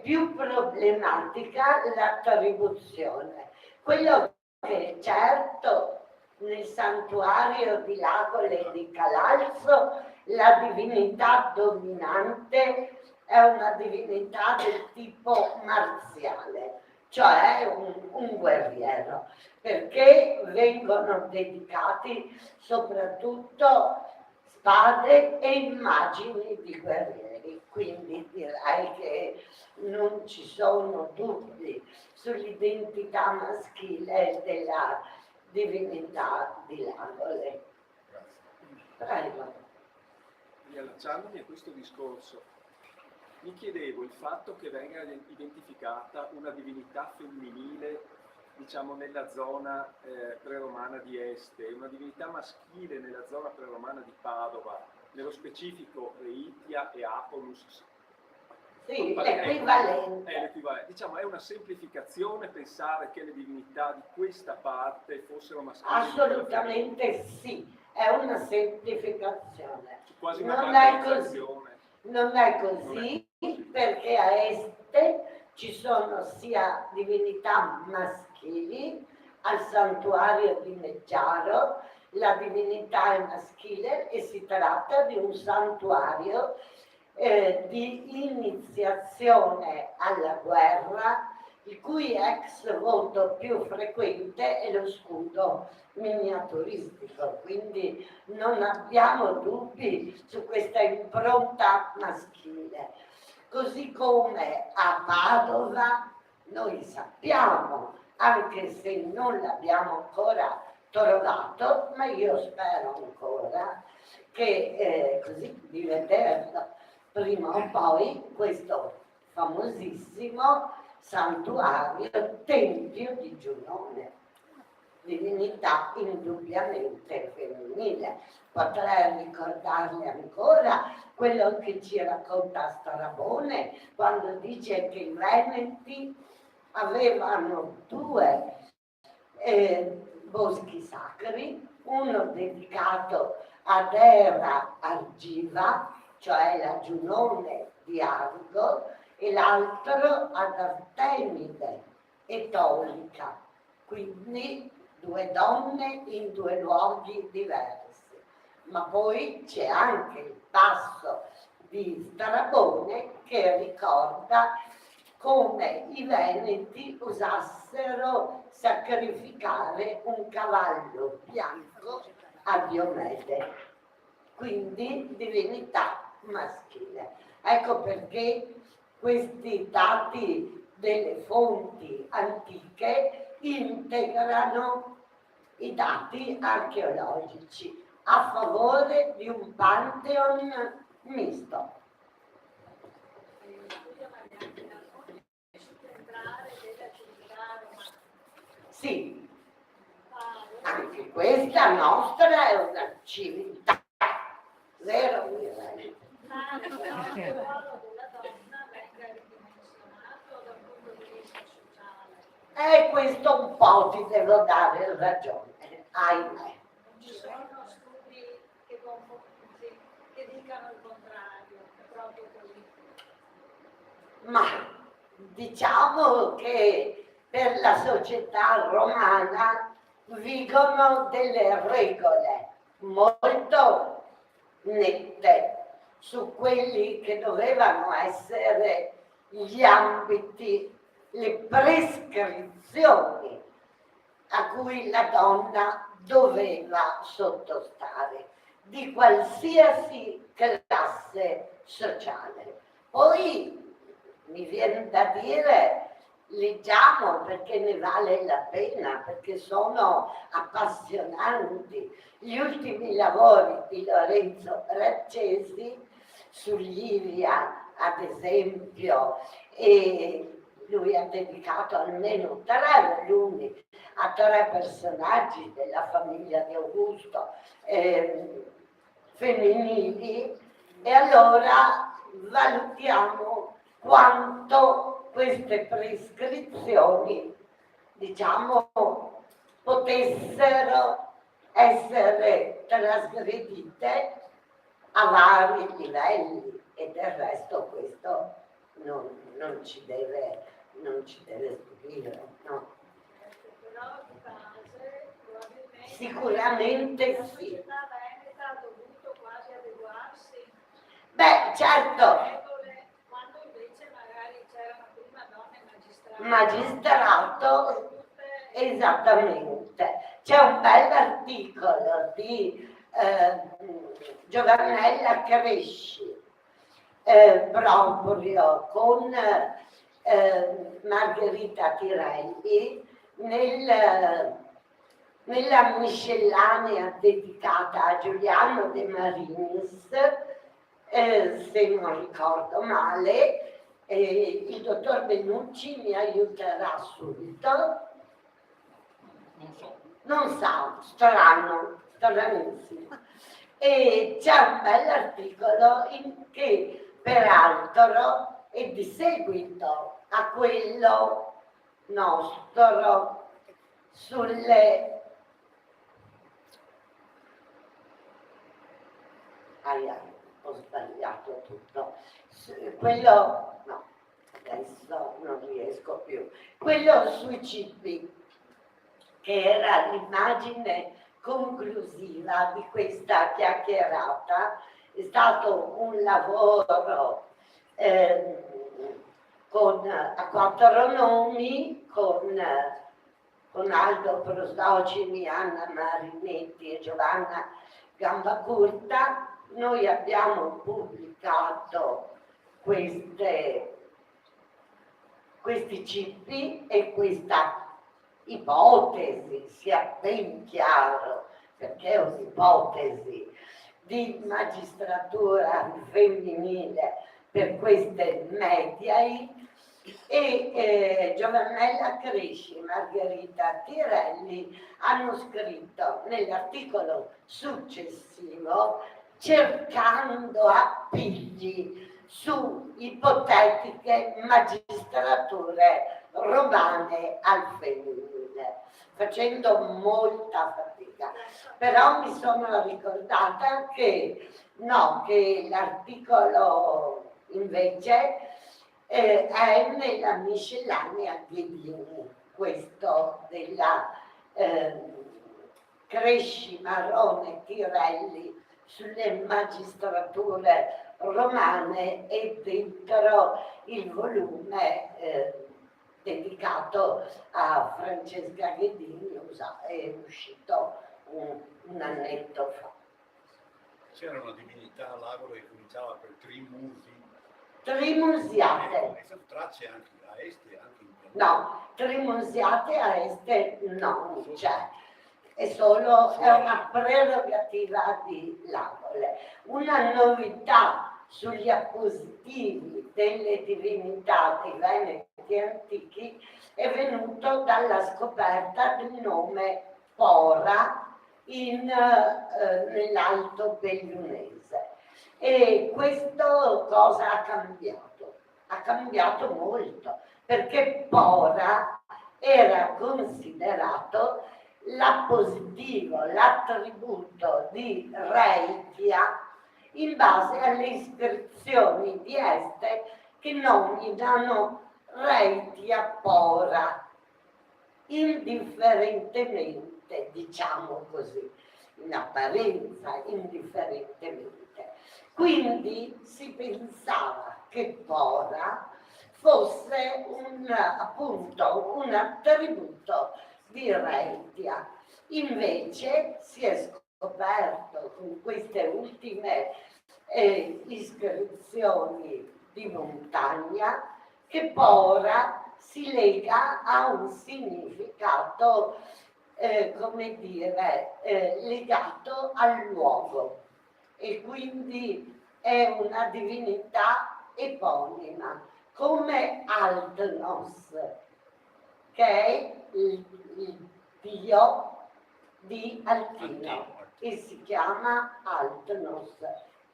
più problematica l'attribuzione. Quello che certo nel santuario di Lagole di Calalzo la divinità dominante è una divinità del tipo marziale, cioè un guerriero, perché vengono dedicati soprattutto spade e immagini di guerrieri, quindi direi che non ci sono dubbi sull'identità maschile della divinità di Lagole. Prego. Riallacciandomi a questo discorso, mi chiedevo il fatto che venga identificata una divinità femminile, diciamo, nella zona preromana di Este, e una divinità maschile nella zona preromana di Padova, nello specifico Reitia e Apolus. Sì, l'equivalente. È l'equivalente. Diciamo, è una semplificazione pensare che le divinità di questa parte fossero maschili. Assolutamente sì, è una semplificazione. Quasi una Non è così. Non è così, Non è. Perché a Este ci sono sia divinità maschili, al santuario di Meggiaro la divinità è maschile e si tratta di un santuario di iniziazione alla guerra, il cui ex voto più frequente è lo scudo miniaturistico, quindi non abbiamo dubbi su questa impronta maschile. Così come a Padova noi sappiamo, anche se non l'abbiamo ancora trovato, ma io spero ancora, che così di vederlo prima o poi questo famosissimo santuario Tempio di Giunone, divinità indubbiamente femminile. Potrei ricordarle ancora quello che ci racconta Strabone quando dice che i Veneti avevano due boschi sacri, uno dedicato ad Era Argiva, cioè la Giunone di Argo, e l'altro ad Artemide Etolica, quindi due donne in due luoghi diversi. Ma poi c'è anche il passo di Strabone che ricorda come i Veneti usassero sacrificare un cavallo bianco a Diomede, quindi divinità maschile. Ecco perché questi dati delle fonti antiche integrano i dati archeologici a favore di un pantheon misto. Sì, anche questa nostra è una civiltà, vero Mirella? Il ruolo della donna venga ridimensionato dal punto di vista sociale. E questo un po' ti devo dare ragione, ahimè. Non ci sono studi che dicano il contrario, è proprio così. Ma diciamo che per la società romana vigono delle regole molto nette su quelli che dovevano essere gli ambiti, le prescrizioni a cui la donna doveva sottostare, di qualsiasi classe sociale. Poi mi viene da dire, leggiamo perché ne vale la pena, perché sono appassionanti. Gli ultimi lavori di Lorenzo Raccesi sull'Ilia, ad esempio, e lui ha dedicato almeno 3 volumi a 3 personaggi della famiglia di Augusto femminili, e allora valutiamo quanto queste prescrizioni, diciamo, potessero essere trasgredite a vari livelli, e del resto questo non ci deve stupire, no? Però di base probabilmente sicuramente la sì. società veneta ha dovuto quasi adeguarsi Beh, certo, alle regole, quando invece magari c'erano prima donne magistrato, esattamente. C'è un bell'articolo di Giovannella Cresci, proprio con Margherita Tirelli, nella miscellanea dedicata a Giuliano De Marinis, se non ricordo male. Il dottor Benucci mi aiuterà subito. Non sa, stranissimo. E c'è un bell'articolo che peraltro è di seguito a quello nostro sulle... ho sbagliato tutto. Quello, no, adesso non riesco più. Quello sui cibi, che era l'immagine conclusiva di questa chiacchierata, è stato un lavoro a 4 nomi, con Aldo Prosdocimi, Anna Marinetti e Giovanna Gambacurta. Noi abbiamo pubblicato questi cippi e questa ipotesi, sia ben chiaro, perché è un'ipotesi, di magistratura femminile per queste mediai e Giovannella Cresci e Margherita Tirelli hanno scritto nell'articolo successivo cercando appigli su ipotetiche magistrature romane al femminile, facendo molta fatica. Però mi sono ricordata che no, che l'articolo invece è nella miscellanea Ghedini, questo della Cresci, Marrone, Tirelli sulle magistrature romane e dentro il volume dedicato a Francesca Ghedini è uscito un annetto fa. C'era una divinità all'Agro che cominciava per Trimusi. Trimusiate. E sono tracce anche a est e anche in pianura. No, Trimusiate a est no, non c'è. È una prerogativa di Lavole. Una novità sugli appositivi delle divinità dei Veneti antichi è venuto dalla scoperta del nome Pora nell'Alto Bellunese. E questo cosa ha cambiato? Ha cambiato molto, perché Pora era considerato l'appositivo, l'attributo di Reikia in base alle iscrizioni di Este che nominano Reikia Pora, indifferentemente, diciamo così, in apparenza indifferentemente. Quindi si pensava che Pora fosse appunto un attributo di Reikia. Invece si è scoperto con queste ultime iscrizioni di montagna che Pora si lega a un significato, come dire, legato al luogo e quindi è una divinità eponima, come Altnos, che è il dio di Altino e si chiama Altnos,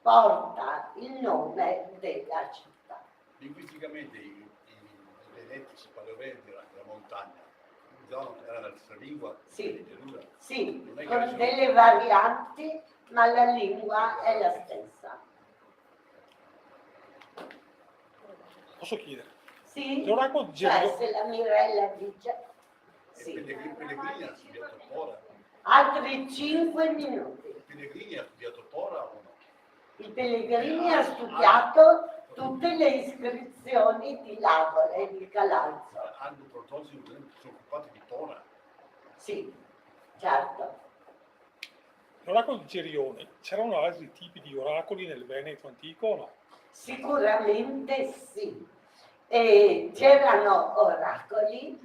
porta il nome della città. Linguisticamente i venetici paleoveneti della montagna era la stessa lingua? Sì, Gerusa. sì, Non è che con adesso- delle varianti, ma la lingua è la stessa. Posso chiedere? Sì, L'oracolo di cioè Gerusalemme, se la Mirella dice E sì. Pellegrini ha studiato Pora. Altri 5 minuti. Pellegrini ha studiato Pora o no? Il Pellegrini ha studiato tutte le iscrizioni di Lavole e di Calalzo. Hanno protosi sono occupati di Pora. Sì, certo. l'oracolo di Gerione, c'erano altri tipi di oracoli nel Veneto antico o no? Sicuramente sì. E c'erano oracoli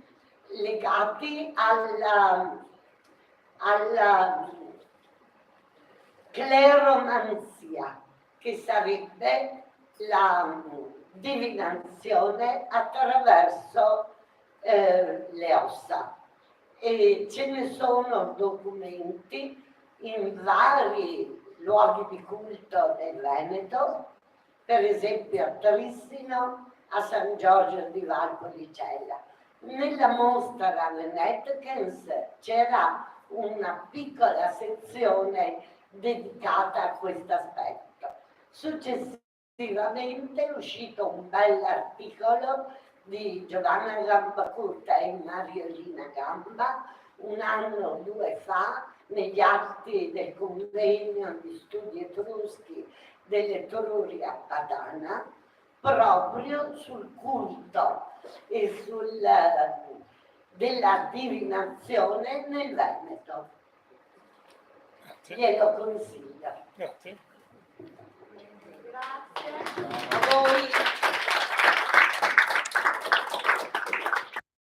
legati alla cleromanzia, che sarebbe la divinazione attraverso le ossa. E ce ne sono documenti in vari luoghi di culto del Veneto, per esempio a Trissino, a San Giorgio di Valpolicella. Nella mostra Venetkens c'era una piccola sezione dedicata a questo aspetto. Successivamente è uscito un bell'articolo di Giovanna Gambacutta e Mariolina Gamba, un anno o due fa, negli atti del convegno di studi etruschi dell'Etruria Padana, proprio sul culto e della divinazione nel Veneto. Grazie. Glielo consiglio. Grazie.